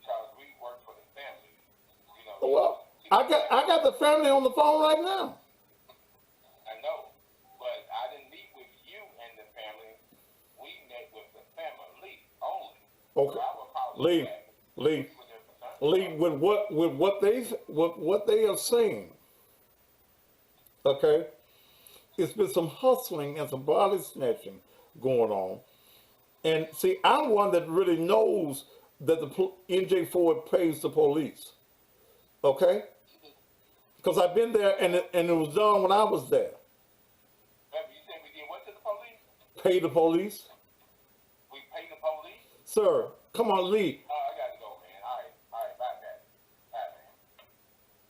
because we work for the family. You know, Well, see the family. I got the family on the phone right now. I know, but I didn't meet with you and the family. We met with the family only. So Okay, I will call the Lee, family and Lee, see what their concerns Lee, are. with what they are saying. Okay, it's been some hustling and some body snatching going on. And see, I'm one that really knows that the NJ Ford pays the police. Okay, because I've been there and it was done when I was there. Baby, you said we did what to the police? Pay the police, We pay the police? sir. Come on, Lee. Oh, I gotta go, man. All right, bye, Daddy. Bye, man.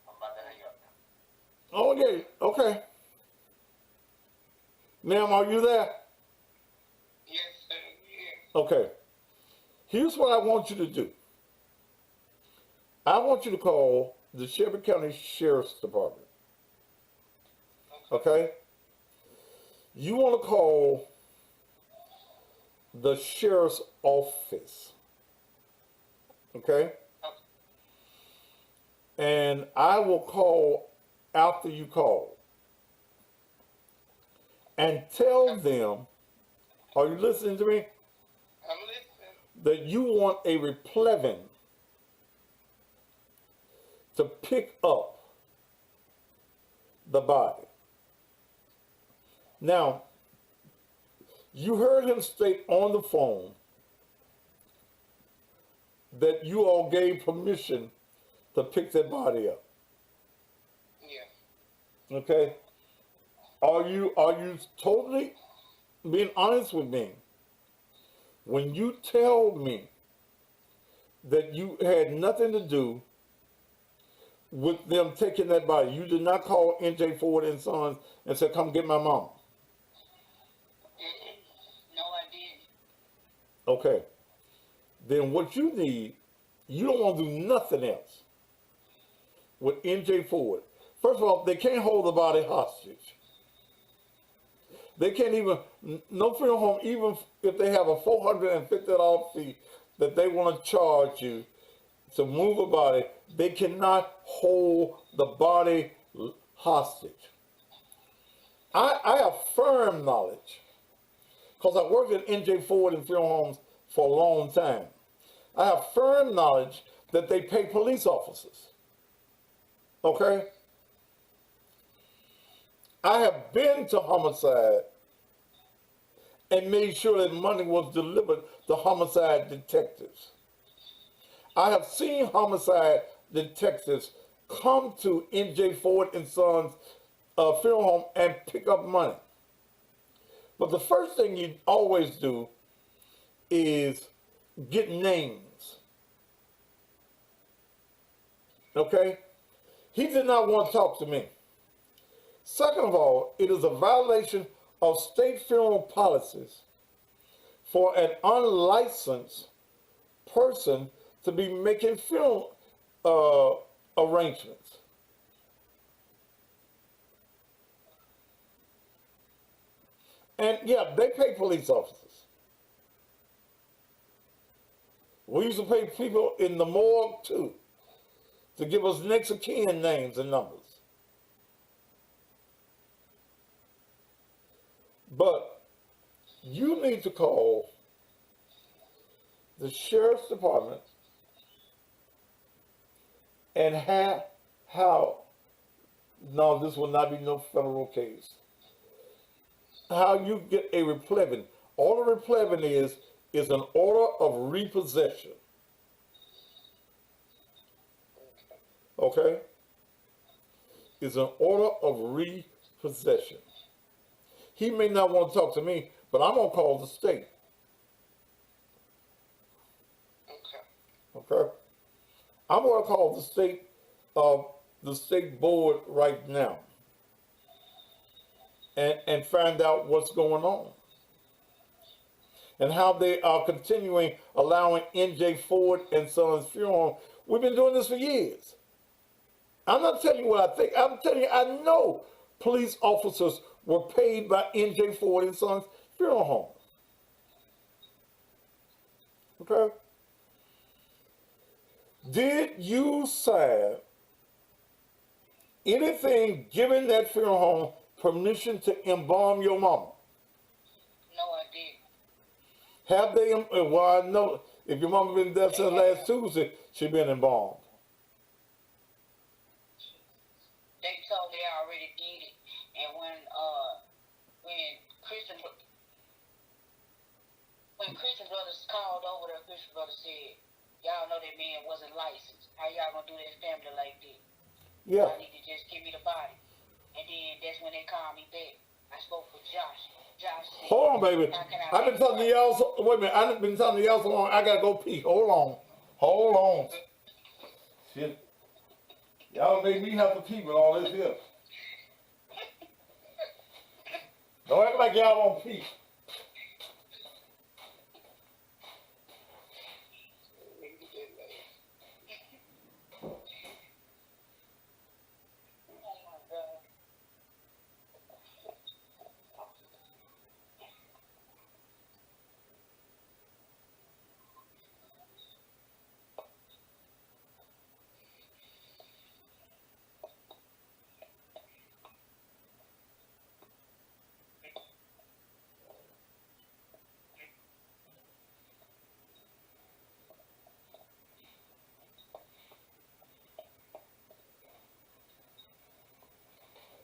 I'm about to hang up now. Oh, okay, okay. Ma'am, are you there? Yes, sir. Yes. Okay. Here's what I want you to do. I want you to call the Shelby County Sheriff's Department. Okay? You want to call the sheriff's office. Okay? And I will call after you call and tell them, are you listening to me? I'm listening. That you want a replevin to pick up the body. Now, you heard him state on the phone that you all gave permission to pick that body up. Yeah. Okay? Are you totally being honest with me? When you tell me that you had nothing to do with them taking that body, you did not call NJ Ford and Sons and say, "Come get my mom." No, I didn't. Okay. Then what you need, you don't want to do nothing else with NJ Ford. First of all, they can't hold the body hostage. They can't even, no funeral home, even if they have a $450 fee that they want to charge you to move a body, they cannot hold the body hostage. I have firm knowledge because I worked at NJ Ford and funeral homes for a long time. I have firm knowledge that they pay police officers. Okay? I have been to homicide and made sure that money was delivered to homicide detectives. I have seen homicide detectives come to NJ Ford and Sons funeral home and pick up money. But the first thing you always do is get names. Okay? He did not want to talk to me. Second of all, it is a violation of state funeral policies for an unlicensed person to be making funeral arrangements. And yeah, they pay police officers. We used to pay people in the morgue too to give us next of kin names and numbers. But you need to call the sheriff's department and have how, no, this will not be no federal case. How you get a replevin. All a replevin is an order of repossession. Okay? It's an order of repossession. He may not want to talk to me, but I'm gonna call the state. Okay. Okay? I'm gonna call the state board right now and find out what's going on. And how they are continuing allowing NJ Ford and Sons funeral home. We've been doing this for years. I'm not telling you what I think. I'm telling you, I know police officers were paid by NJ Ford and Sons Funeral Home. Okay? Did you sign anything giving that funeral home permission to embalm your mama? No, I didn't. Have they? Well, I know if your mama been dead since last Tuesday, she been embalmed. They told they already did it, and when Christian Brothers called over there, Christian Brothers said, "Y'all know that man wasn't licensed. How y'all gonna do that family like that? Yeah. Y'all need to just give me the body." And then that's when they called me back. I spoke with Josh. Josh said, Hold on, baby. "How can I I've been telling y'all. Wait a minute. I've been telling y'all so long. I gotta go pee. Hold on. Hold on. Shit. Y'all made me have to pee with all this here. Don't act like y'all don't pee.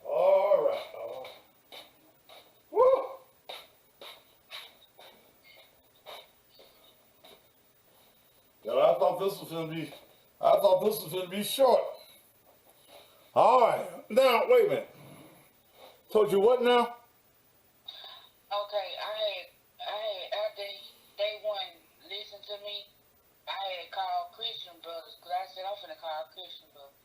All right. Woo! I thought this was gonna be short. All right. Now, wait a minute. Told you what now? Okay, I had after they wouldn't listen to me, I had called Christian Brothers because I said I'm finna call Christian Brothers.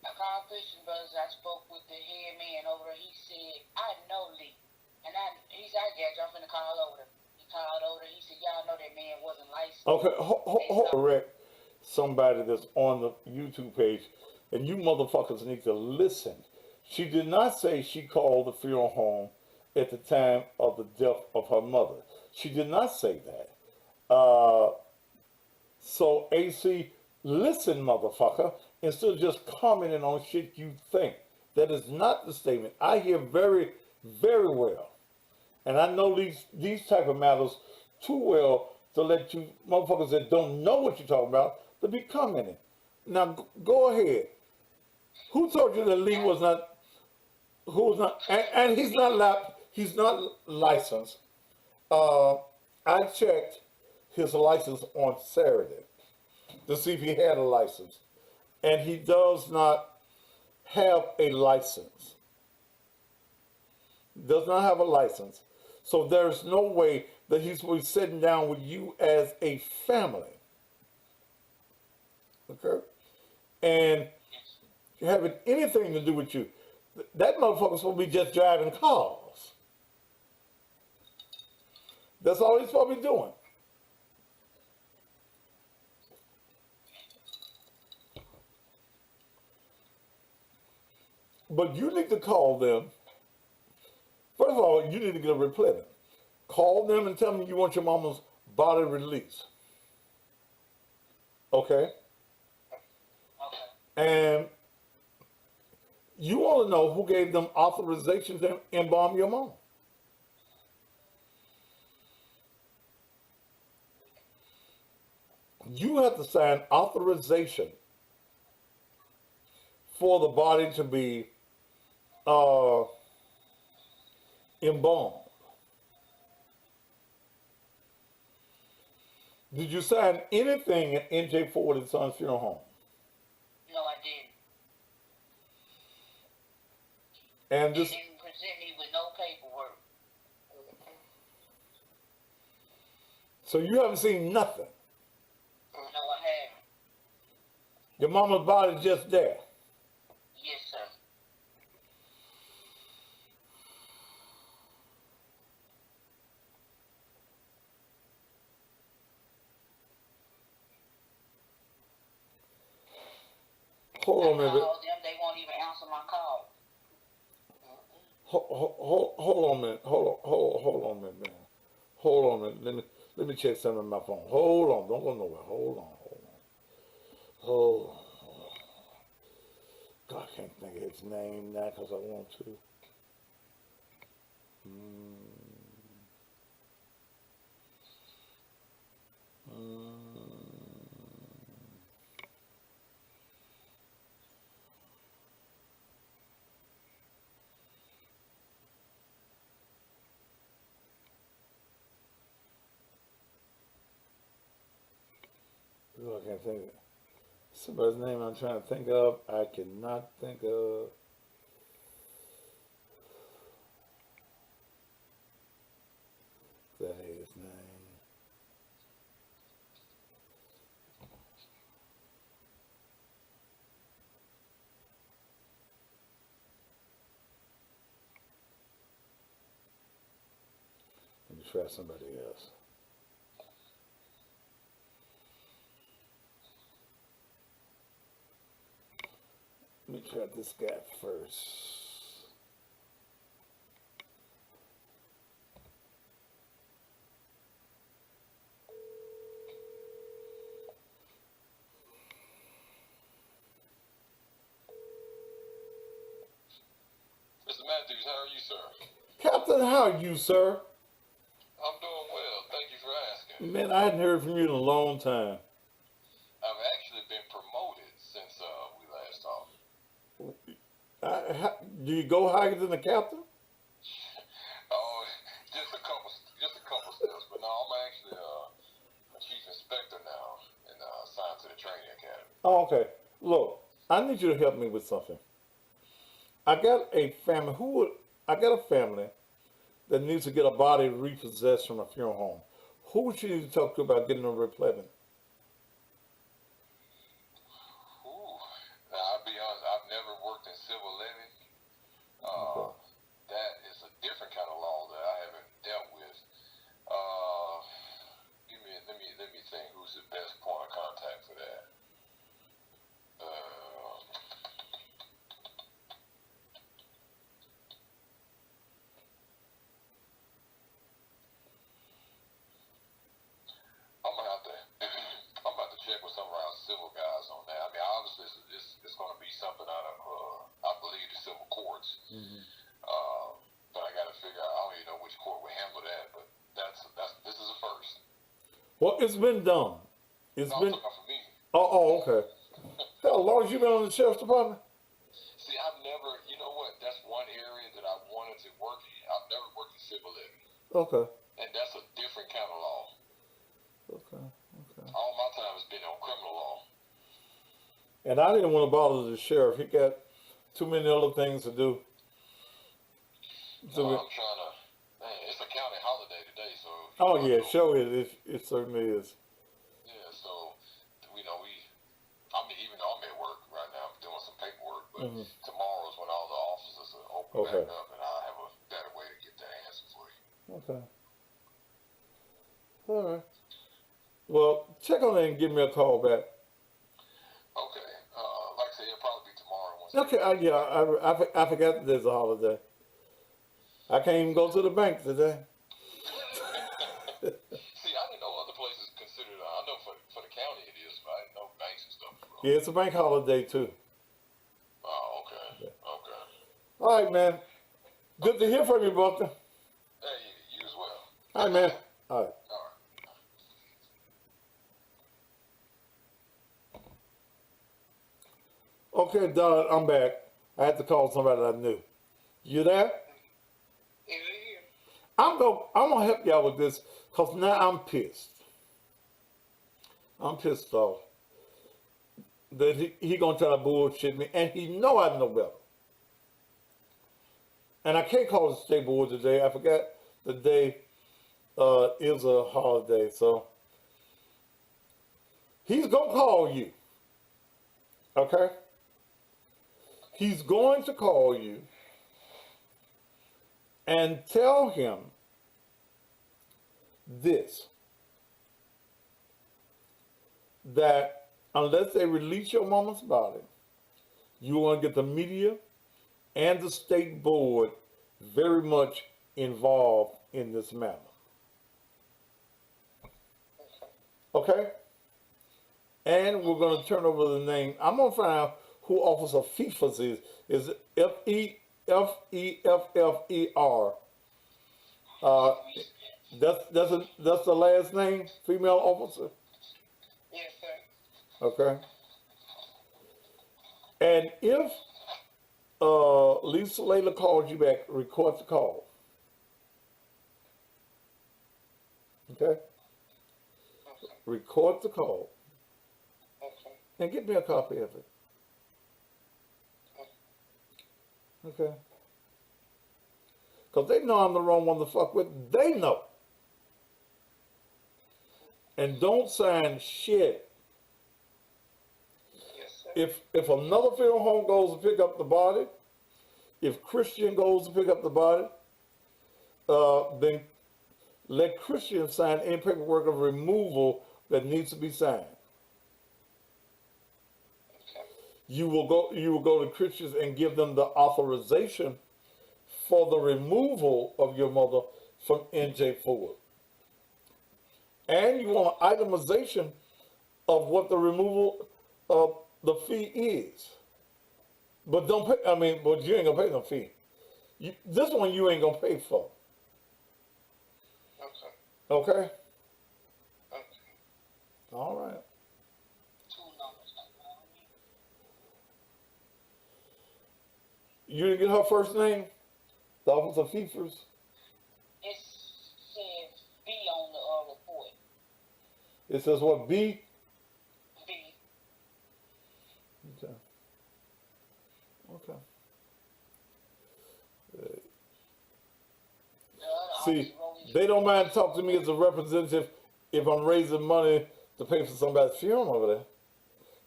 I called Christian Brothers. I spoke with the head man over there. He said, "I know Lee," and he said, "I got you. I'm finna call over there." He called over there. He said, "Y'all know that man wasn't licensed." Okay, correct somebody that's on the YouTube page, and you motherfuckers need to listen. She did not say she called the funeral home at the time of the death of her mother. She did not say that. So AC, listen, motherfucker, instead of just commenting on shit you think. That is not the statement. I hear very, very well. And I know these type of matters too well to let you motherfuckers that don't know what you're talking about to be commenting. Now go ahead. Who told you that Lee was not? Who was not? And he's not licensed. I checked his license on Saturday to see if he had a license, and he does not have a license. Does not have a license. So there's no way that he's going to be sitting down with you as a family. Okay? And having anything to do with you. That motherfucker's supposed to be just driving cars. That's all he's supposed to be doing. But you need to call them. First of all, you need to get a reply. Call them and tell them you want your mama's body released. Okay? And you want to know who gave them authorization to embalm your mom. You have to sign authorization for the body to be embalmed. Did you sign anything at NJ Ford and Sons Funeral Home? No, I didn't. And They this, didn't present me with no paperwork. so you haven't seen nothing. No, I haven't. Your mama's body's just there. Yes, sir. Hold on a minute. Called them. they won't even answer my call. Hold on a minute. Hold on a minute, man. Hold on a minute. Let me check something on my phone. Hold on. Don't go nowhere. Hold on. Hold on. God, I can't think of his name now because I want to. I can't think of it. Somebody's name I'm trying to think of. I cannot think of. That ain't his name. Let me try somebody else. Let me try this guy first. Mr. Matthews, how are you, sir? Captain, how are you, sir? I'm doing well. Thank you for asking. Man, I hadn't heard from you in a long time. I've actually been promoted since we last talked. Do you go higher than the captain? Oh, just a couple steps. But no, I'm actually a chief inspector now and assigned to the training academy. Oh, okay. Look, I need you to help me with something. I got a family that needs to get a body repossessed from a funeral home. Who would you need to talk to about getting a replenishment? Now, I'll be honest, I've never worked in civil living. Okay. That is a different kind of law that I haven't dealt with. Let me think. Who's the best point of contact for that? I'm gonna have to. I'm about to check with some of our civil guys on that. I mean, obviously, it's going to be something out of, I believe, the civil courts. But I got to figure out. I don't even know which court would handle that. But this is a first. Well, it's been done. It's No, been. I'm talking for me. Oh, okay. How long have you been on the sheriff's department? See, I've never. You know what? That's one area that I wanted to work in. I've never worked in civil living. Okay. And that's a different kind of law. Okay. All my time has been on criminal law. And I didn't want to bother the sheriff. He got too many other things to do. No, I'm trying to. Man, it's a county holiday today, so. Oh yeah, sure it certainly is. Yeah, so I mean, even though I'm at work right now, I'm doing some paperwork, but tomorrow is when all the offices are open back up, and I'll have a better way to get that answer for you. Okay. All right. Well, check on it and give me a call back. Okay. Like I said, it'll probably be tomorrow. Okay. I forgot that there's a holiday. I can't even go to the bank today. See, I didn't know other places considered. I know for the county it is, but I didn't know banks and stuff. Yeah, it's a bank holiday too. Oh, okay. Yeah. Okay. All right, man. Good to hear from you, Buster. Hey, you as well. All right, man. All right. All right. Okay, Don, I'm back. I had to call somebody I knew. You there? Yeah. I'm gonna help y'all with this because now I'm pissed. I'm pissed off that he gonna try to bullshit me, and he know I know better. And I can't call the state board today. I forgot the day is a holiday, so he's gonna call you. Okay? He's going to call you and tell him this, that unless they release your mama's body, You want to get the media and the state board very much involved in this matter. Okay? And we're going to turn over the name. I'm going to find out who Officer Fefers is. Is it Feffer? Uh, that's the last name, female officer. Yes, sir. Okay. And if Lisa Layla calls you back, record the call. Okay. Okay. Record the call Okay. and get me a copy of it. Okay. Because they know I'm the wrong one to fuck with. They know. And don't sign shit. Yes, sir. If another funeral home goes to pick up the body, if Christian goes to pick up the body, then let Christian sign any paperwork of removal that needs to be signed. Okay. You will go to Christians and give them the authorization for the removal of your mother from NJ Ford. And you want an itemization of what the removal of the fee is. But don't pay, but you ain't gonna pay no fee. This one you ain't gonna pay for. Okay. Okay? Okay. All right. Two numbers. You didn't get her first name? The Officer Fefers? It says B on the report. It says what, B? B. Okay. Okay. See, they don't mind talking to me as a representative if I'm raising money to pay for somebody's funeral over there.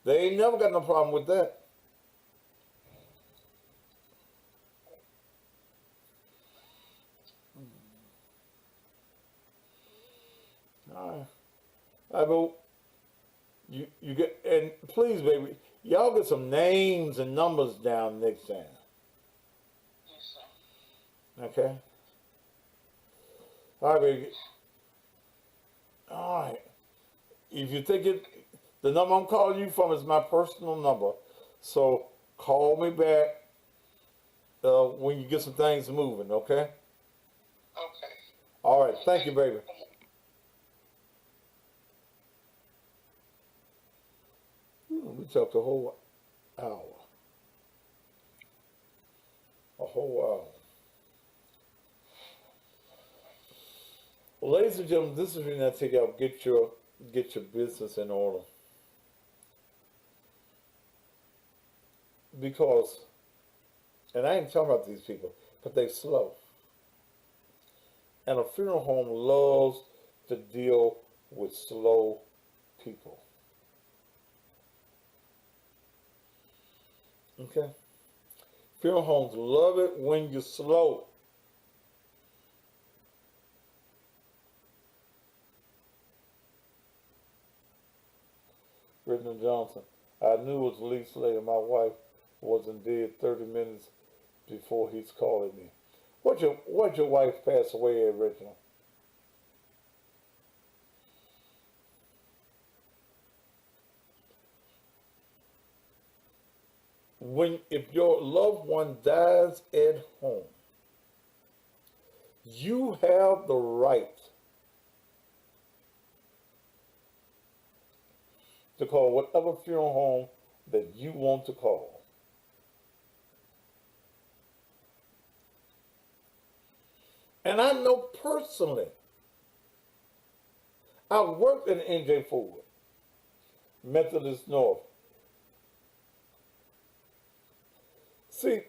They ain't never got no problem with that. All right, but you get, and please, baby, y'all get some names and numbers down next time. Yes, sir. Okay. All right, baby. All right. If you think it, the number I'm calling you from is my personal number, so call me back when you get some things moving. Okay. Okay. All right. Thank you, baby. We talked a whole hour. A whole hour. Ladies and gentlemen, this is when I take out get your business in order. Because, and I ain't talking about these people, but they slow. And a funeral home loves to deal with slow people. Okay? Funeral homes love it when you're slow. Brittany Johnson. I knew it was Lisa later. My wife wasn't dead 30 minutes before he's calling me. What'd your wife pass away at, Reginald? If your loved one dies at home, you have the right to call whatever funeral home that you want to call. And I know personally, I worked in NJ Ford, Methodist North. See,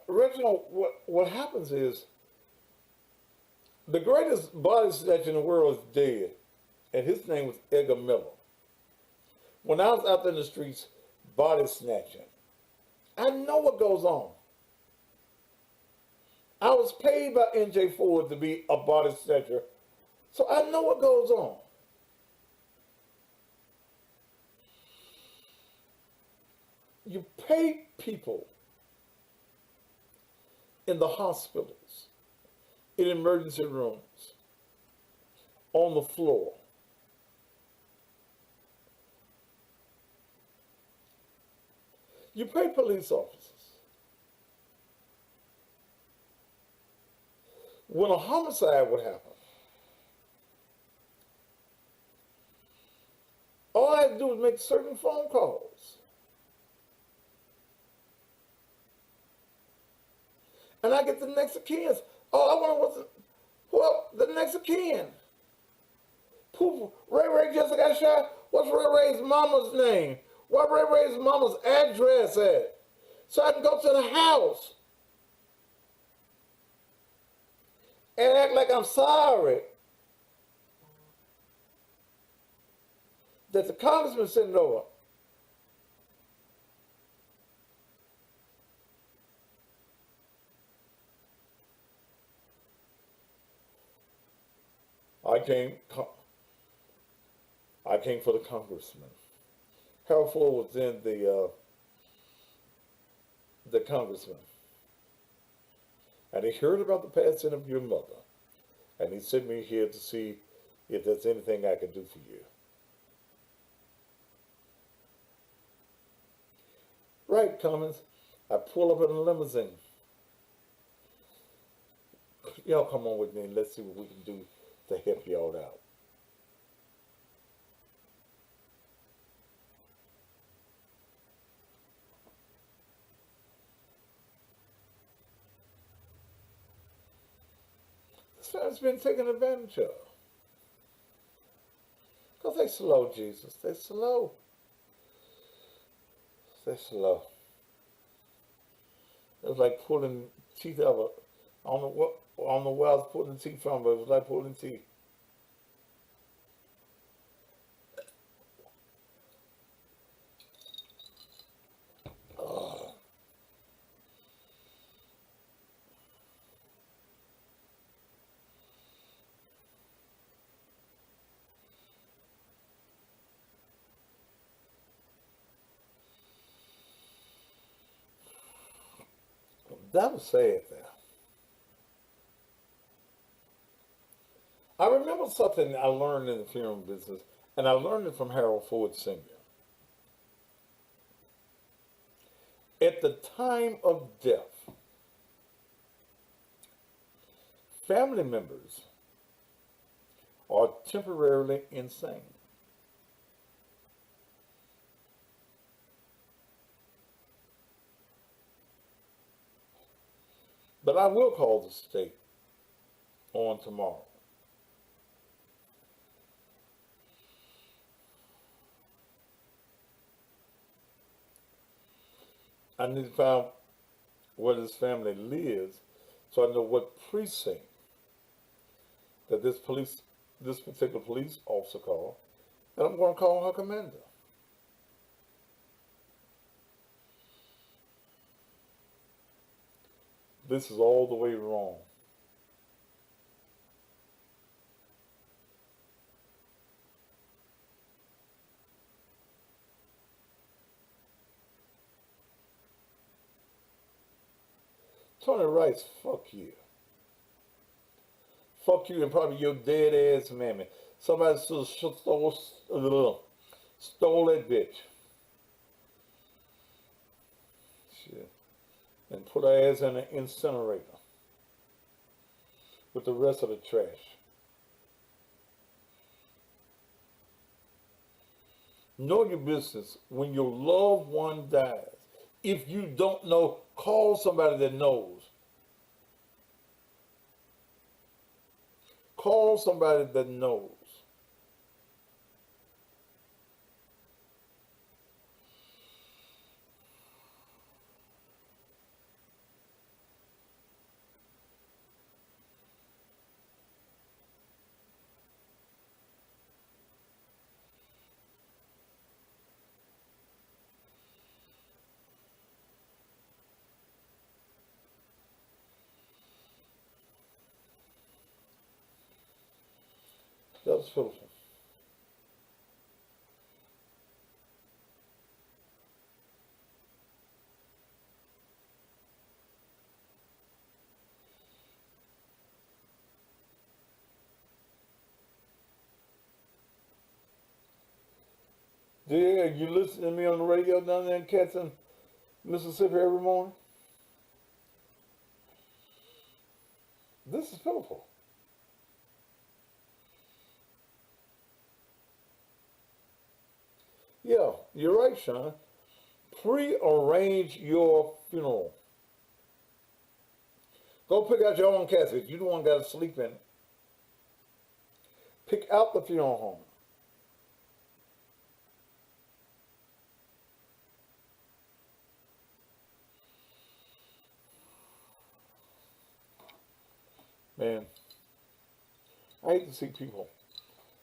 Reginald, what happens is the greatest body snatcher in the world is dead, and his name was Edgar Miller. When I was out there in the streets body snatching, I know what goes on. I was paid by NJ Ford to be a body snatcher, so I know what goes on. You pay people in the hospitals, in emergency rooms, on the floor. You pay police officers. When a homicide would happen, all I had to do was make certain phone calls. And I get the next of kin. Oh, I wonder the next of kin. Poof, Ray Ray just got shot. What's Ray Ray's mama's name? What Ray Ray's mama's address at? So I can go to the house and act like I'm sorry that the congressman sent it over. I came, I came for the congressman. Harold Ford was then the congressman, and he heard about the passing of your mother, and he sent me here to see if there's anything I could do for you. Right, Cummins. I pull up in a limousine. Y'all come on with me and let's see what we can do to help y'all out. This family's been taken advantage of. Because they slow, Jesus. They slow. They slow. It was like pulling teeth out of a, I don't know where I was pulling the teeth from, but it was like pulling teeth. Oh. That was sad there. I remember something I learned in the funeral business, and I learned it from Harold Ford Sr. At the time of death, family members are temporarily insane. But I will call the state on tomorrow. I need to find where this family lives so I know what precinct that this particular police officer called, and I'm going to call her commander. This is all the way wrong. Tony Rice, fuck you. Fuck you and probably your dead ass mammy. Somebody stole that bitch. Shit. And put her ass in an incinerator with the rest of the trash. Know your business when your loved one dies. If you don't know, call somebody that knows. Call somebody that knows. That was pitiful. Dear, you listen to me on the radio down there in Catson, Mississippi every morning? This is pitiful. Yeah, you're right, Sean. Pre-arrange your funeral. Go pick out your own casket. You don't want got to sleep in it. Pick out the funeral home. Man, I hate to see people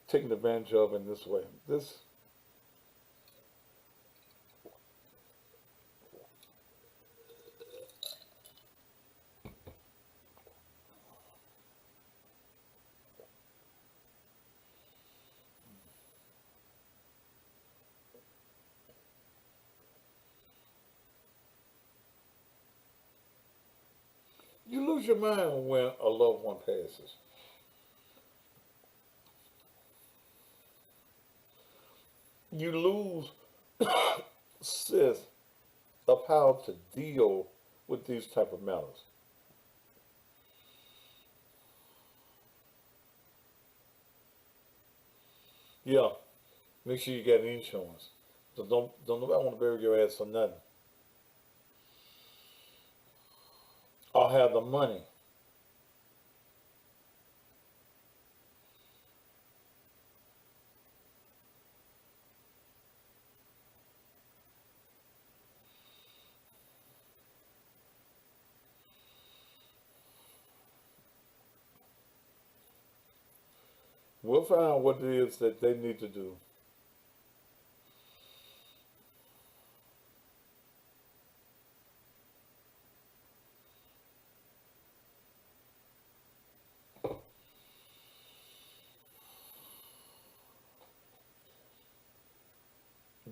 taken advantage of in this way. This, you lose your mind when a loved one passes. You lose sense of how to deal with these type of matters. Yeah, make sure you get insurance. So don't nobody want to bury your ass for nothing. I'll have the money. We'll find out what it is that they need to do.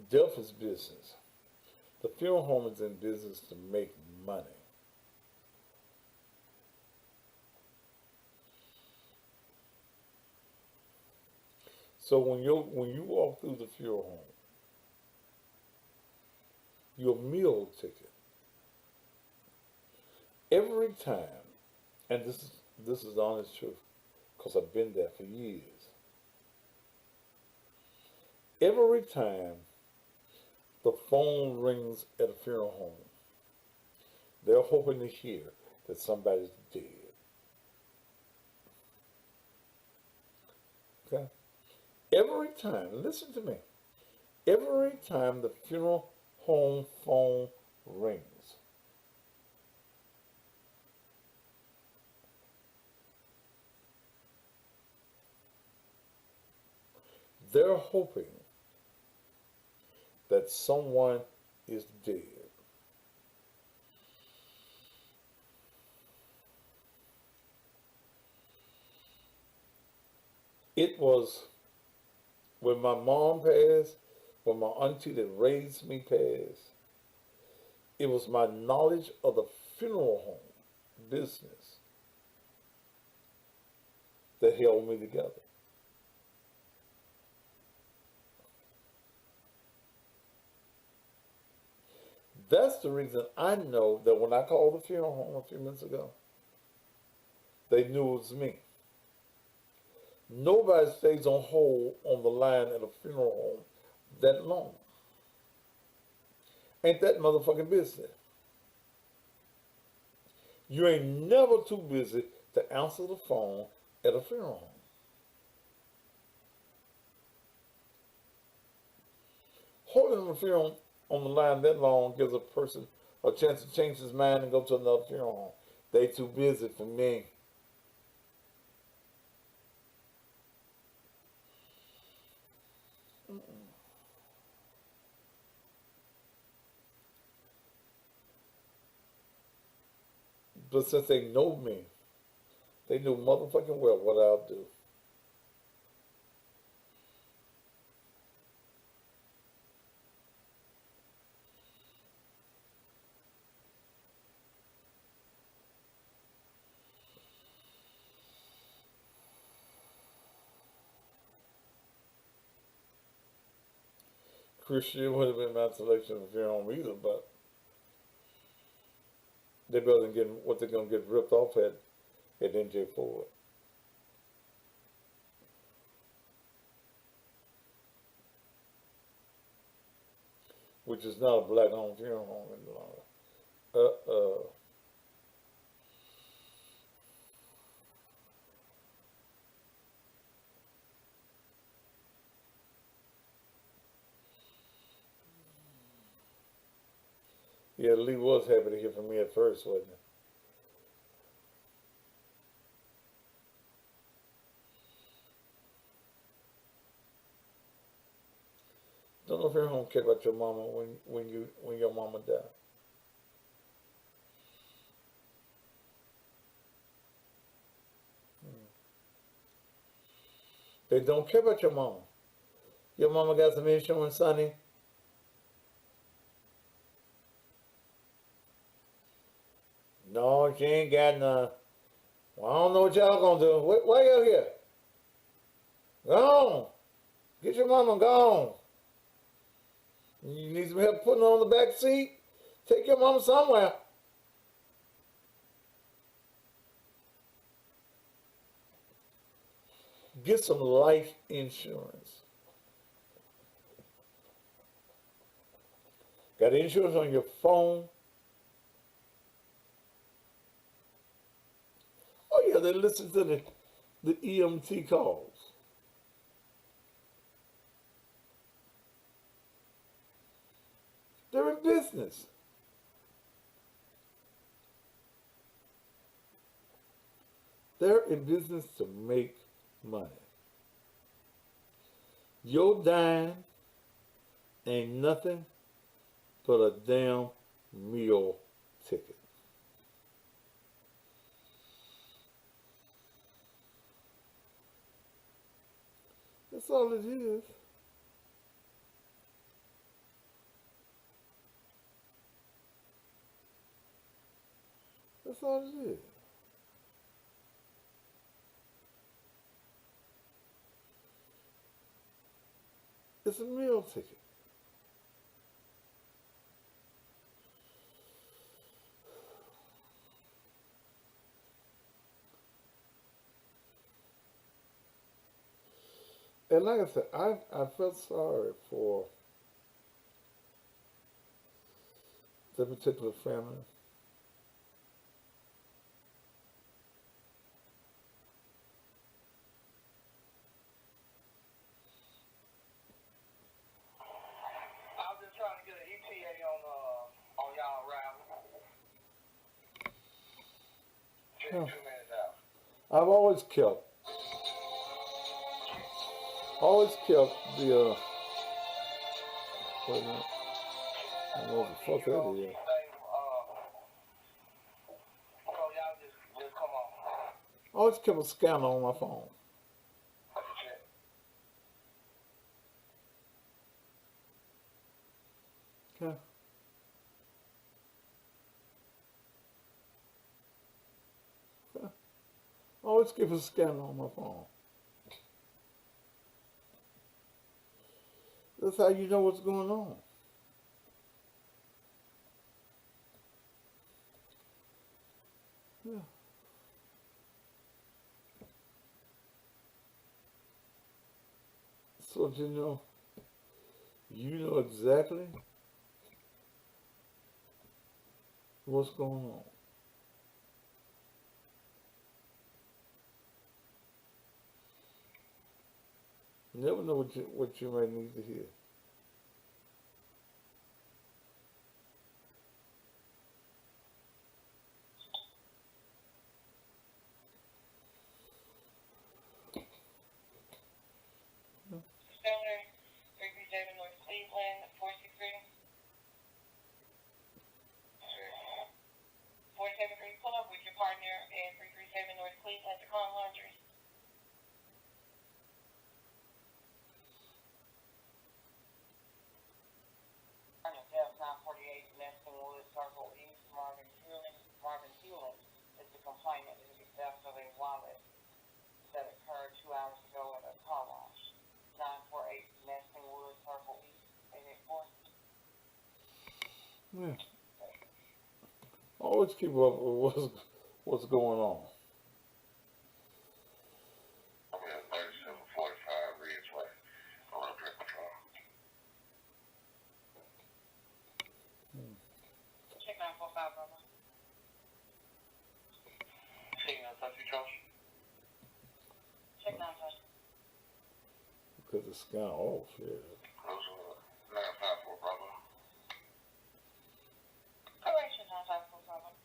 Death is business. The funeral home is in business to make money. So when you walk through the funeral home, your meal ticket every time, and this is the honest truth, because I've been there for years. Every time the phone rings at a funeral home, they're hoping to hear that somebody's dead. Okay? Every time, listen to me. Every time the funeral home phone rings, they're hoping that someone is dead. It was when my mom passed, when my auntie that raised me passed, it was my knowledge of the funeral home business that held me together. That's the reason I know that when I called the funeral home a few minutes ago, they knew it was me. Nobody stays on hold on the line at a funeral home that long. Ain't that motherfucking business? You ain't never too busy to answer the phone at a funeral home. Holding the funeral on the line that long gives a person a chance to change his mind and go to another funeral home. They too busy for me. But since they know me, they knew motherfucking well what I'll do. Christian would have been my selection of their home either, but they better than getting what they're gonna get ripped off at NJ Ford, which is not a black owned funeral home any longer. Yeah, Lee was happy to hear from me at first, wasn't he? Don't know if your home care about your mama when your mama died. They don't care about your mama. Your mama got some insurance, sonny. No, she ain't got none. Well, I don't know what y'all gonna do. Why y'all here? Go on. Get your mama gone. You need some help putting her on the back seat? Take your mama somewhere. Get some life insurance. Got insurance on your phone? Oh yeah, they listen to the EMT calls. They're in business. They're in business to make money. Your dime ain't nothing but a damn meal ticket. That's all it is. That's all it is. It's a meal ticket. And like I said, I felt sorry for that particular family. I was just trying to get an ETA on y'all arrival. Take Yeah. 2 minutes out. I've always kept the wait a minute, I don't know what the fuck that is. So y'all just come on. I always kept a scanner on my phone. Okay. Okay. Always keep a scanner on my phone. That's how you know what's going on. Yeah. So you know exactly what's going on. You never know what you may need to hear. Stoner, 337 North Cleveland, 463. 473, pull up with your partner at 337 North Cleveland, the Con Laundry. Death 948, Neston Woods, Circle East, Marvin Hewlin is the complainant in the theft of a wallet that occurred 2 hours ago at a car wash. 948 Neston Woods, Circle East, and it Yeah. Always keep up with what's going on. I'm at 3745 Ridgeway. I'm gonna drink my car. Check 945, brother. Check 952, Josh. Check 952. Because it's kind of off, yeah. Close 954, brother. Correction, 954, brother.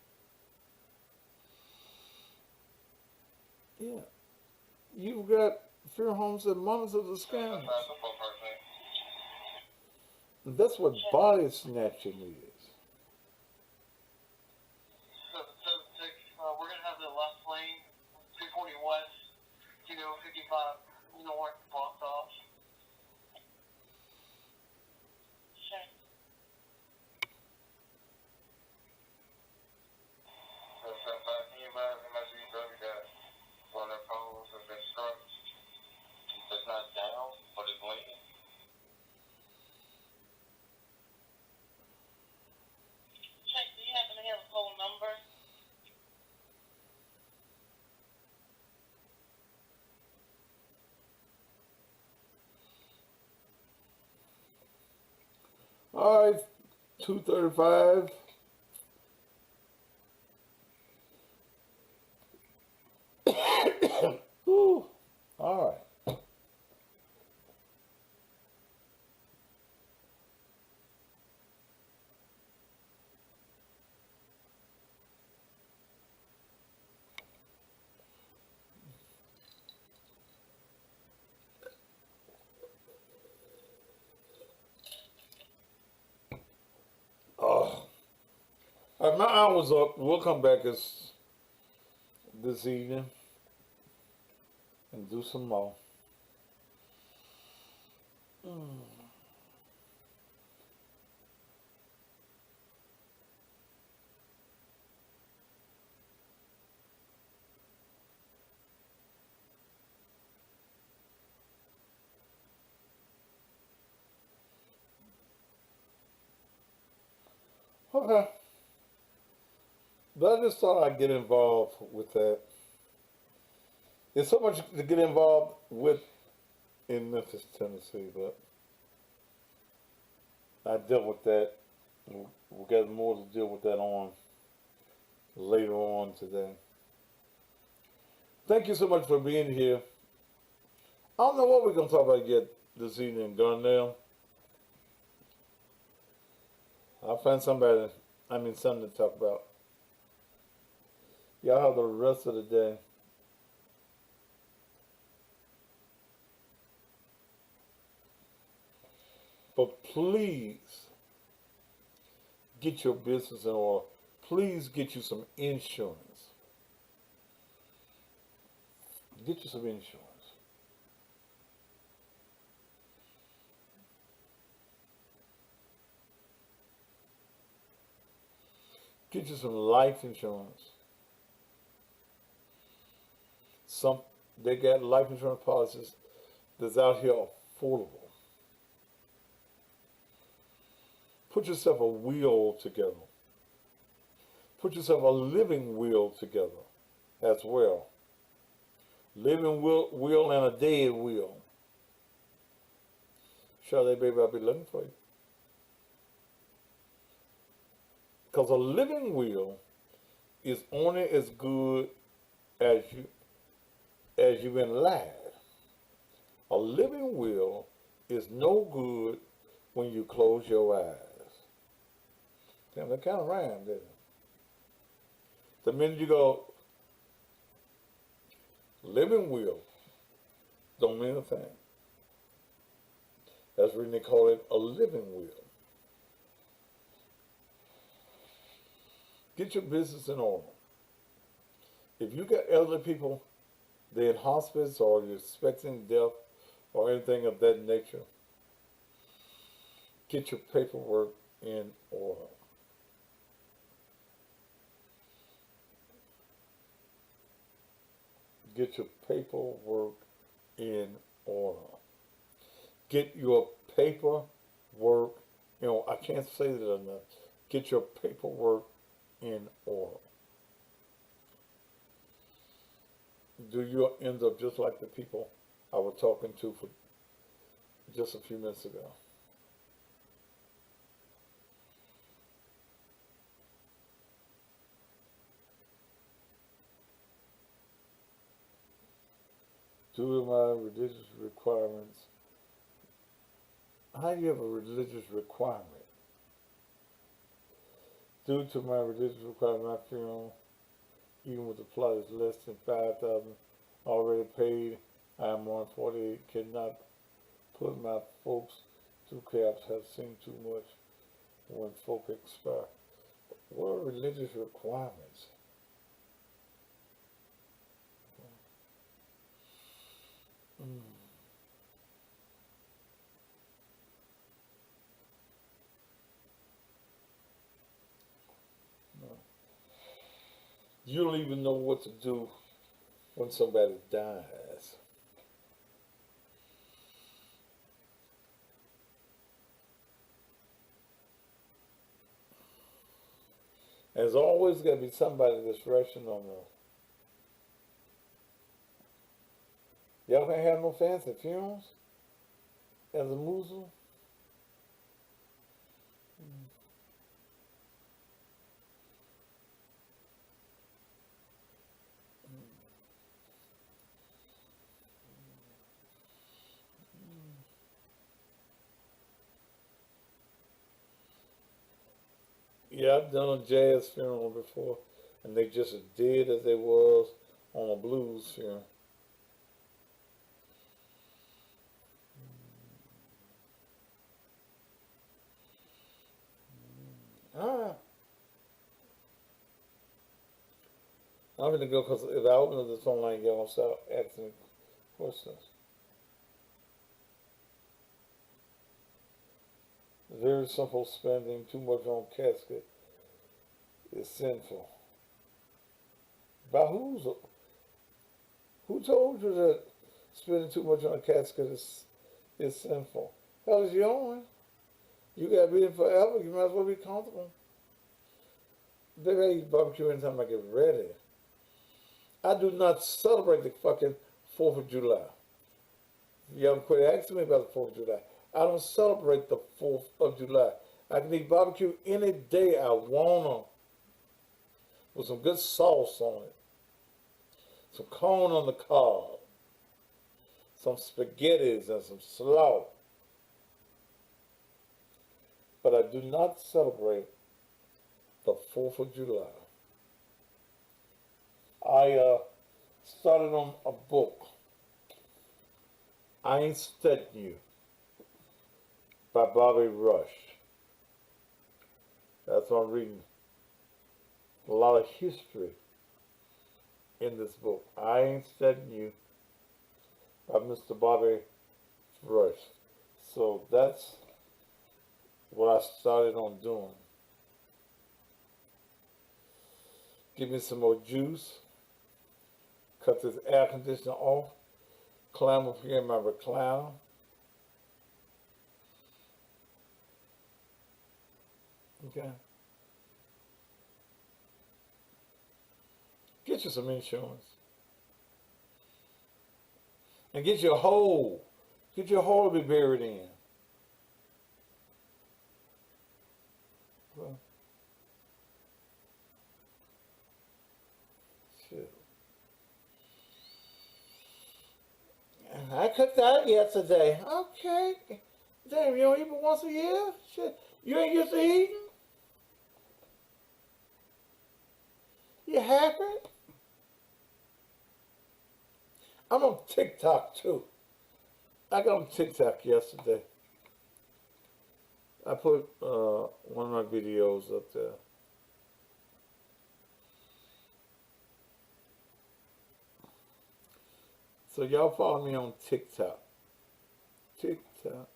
Yeah. You've got fear homes and monitors of the scammers. That's what body snatching is. We're gonna have the left lane, 240 west, 55 north blocked off. Sure. So, can you advise how much you got one of those has been struck? It's not down, but it's leaning. Check, do you happen to have a phone number? All right, 235. Ooh, all right. All right, my hour's up. We'll come back this evening and do some more. Okay. But I just thought I'd get involved with that. There's so much to get involved with in Memphis, Tennessee, but I dealt with that. We got more to deal with that on later on today. Thank you so much for being here. I don't know what we're going to talk about yet this evening, Darnell. I'll find something to talk about. Y'all have the rest of the day. But please get your business in order. Please get you some insurance. Get you some insurance. Get you some life insurance. Some they got life insurance policies that's out here affordable. Put yourself a will together. Put yourself a living will together as well. Living will and a dead will. Sade, baby, I'll be looking for you. Because a living will is only as good as you've been lied. A living will is no good when you close your eyes. Damn, that kind of rhymed, didn't it? The minute you go, living will don't mean a thing. That's when they call it a living will. Get your business in order. If you got elderly people, they're in hospice or you're expecting death or anything of that nature, get your paperwork in order. Get your paperwork in order. Get your paperwork, I can't say that enough. Get your paperwork in order. Do you end up just like the people I was talking to for just a few minutes ago? Due to my religious requirements, how do you have a religious requirement? Due to my religious requirement, my funeral, even with the plot, is less than 5,000 already paid. I am 148, cannot put my folks through chaos, have seen too much when folk expire. What are religious requirements? Mm. No. You don't even know what to do when somebody dies. There's always got to be somebody that's rushing on us. Y'all can't have no fancy funerals as a Muslim. Yeah, I've done a jazz funeral before, and they just did as they was on a blues funeral. Ah, I'm gonna go because if I open up this phone line, y'all gonna start asking questions. Very simple. Spending too much on casket is sinful. By who told you that spending too much on a casket is sinful? Hell is your own. You gotta be in forever. You might as well be comfortable. Baby, I eat barbecue anytime I get ready. I do not celebrate the fucking 4th of July. Y'all quit asking me about the 4th of July. I don't celebrate the 4th of July. I can eat barbecue any day I wanna with some good sauce on it, some corn on the cob, some spaghettis and some slaw. But I do not celebrate the 4th of July. I started on a book, I Ain't Studying You, by Bobby Rush. That's what I'm reading. A lot of history in this book. I Ain't Studying You by Mr. Bobby Rush. So that's what I started on doing. Give me some more juice. Cut this air conditioner off. Climb up here in my recliner. Okay. Get you some insurance. And get your hole. Get your hole to be buried in. Well, shit. I cooked out yesterday. Okay. Damn, you don't eat but once a year? Shit. You ain't used to eating? You happy? I'm on TikTok too. I got on TikTok yesterday. I put one of my videos up there. So y'all follow me on TikTok. TikTok.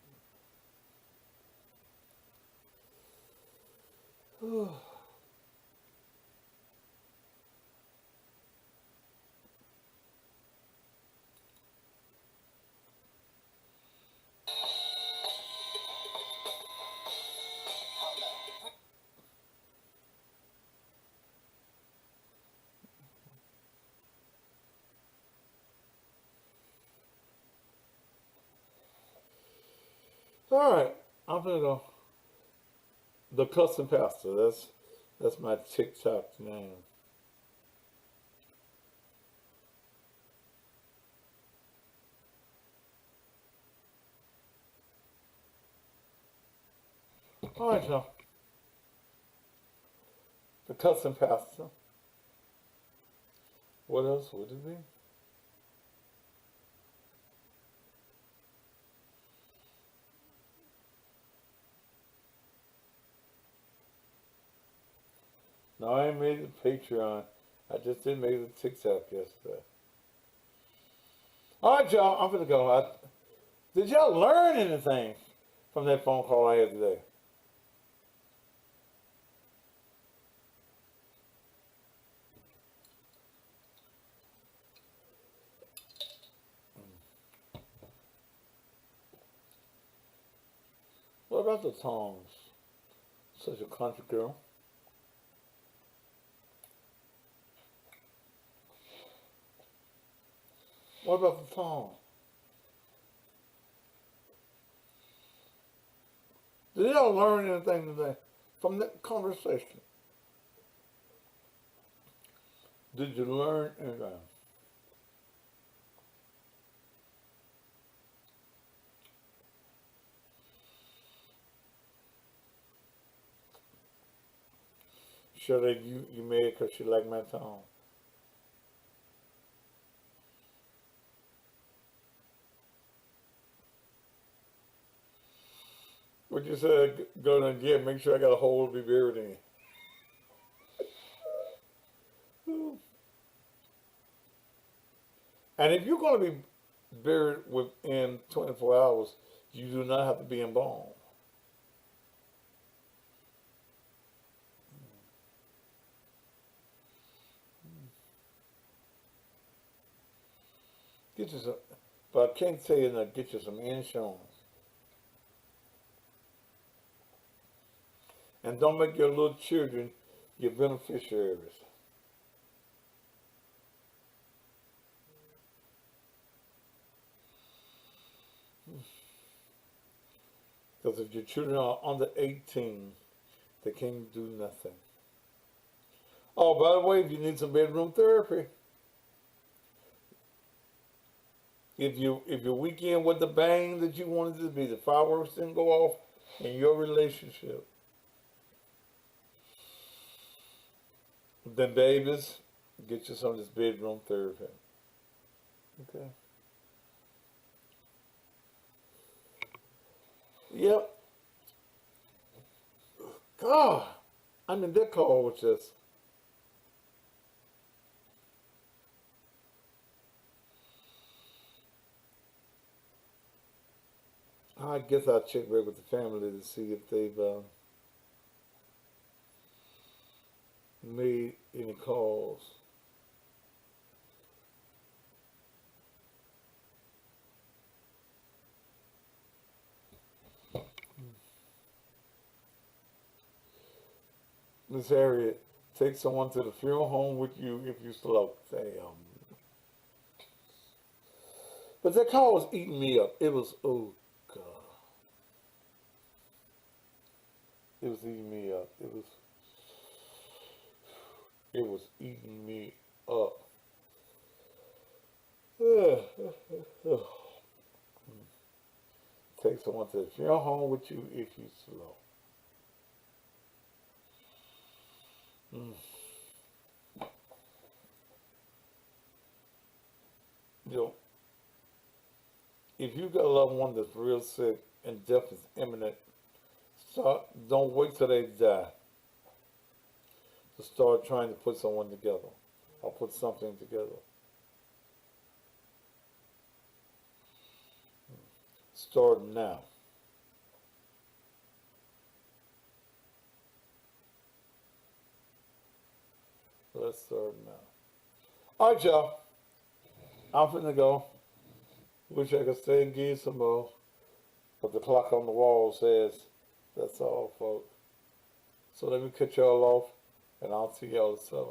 All right, I'm gonna go. The Custom Pastor. That's my TikTok name. All right, y'all. The Custom Pastor. What else would it be? No, I ain't made the Patreon. I just did make the TikTok yesterday. All right, y'all. I'm gonna go. Did y'all learn anything from that phone call I had today? What about the tongs? Such a country girl. What about the tongs? Did y'all learn anything today from that conversation? Did you learn anything? Sure that you made it because you like my tone. What you said, go to the gym, make sure I got a hole to be buried in. And if you're going to be buried within 24 hours, you do not have to be embalmed. Get you some, but I can't tell you that. Get you some insurance, and don't make your little children your beneficiaries. Because if your children are under 18, they can't do nothing. Oh, by the way, if you need some bedroom therapy, if your weekend was the bang that you wanted it to be, the fireworks didn't go off in your relationship, then babies, get you some of this bedroom therapy. Okay. Yep. God, I mean that call was just. I guess I'll check back with the family to see if they've made any calls. Miss Harriet, take someone to the funeral home with you if you slow. Damn. But that call was eating me up. It was, oh God. It was eating me up. It was eating me up. Take someone to the funeral home with you if you slow. Mm. You know, if you got a loved one that's real sick and death is imminent, don't wait till they die to start trying to put someone together or put something together. Start now. Let's start now. All right, y'all. I'm finna go. Wish I could stay and give some more, but the clock on the wall says that's all, folks. So let me cut y'all off, and I'll see y'all at 7.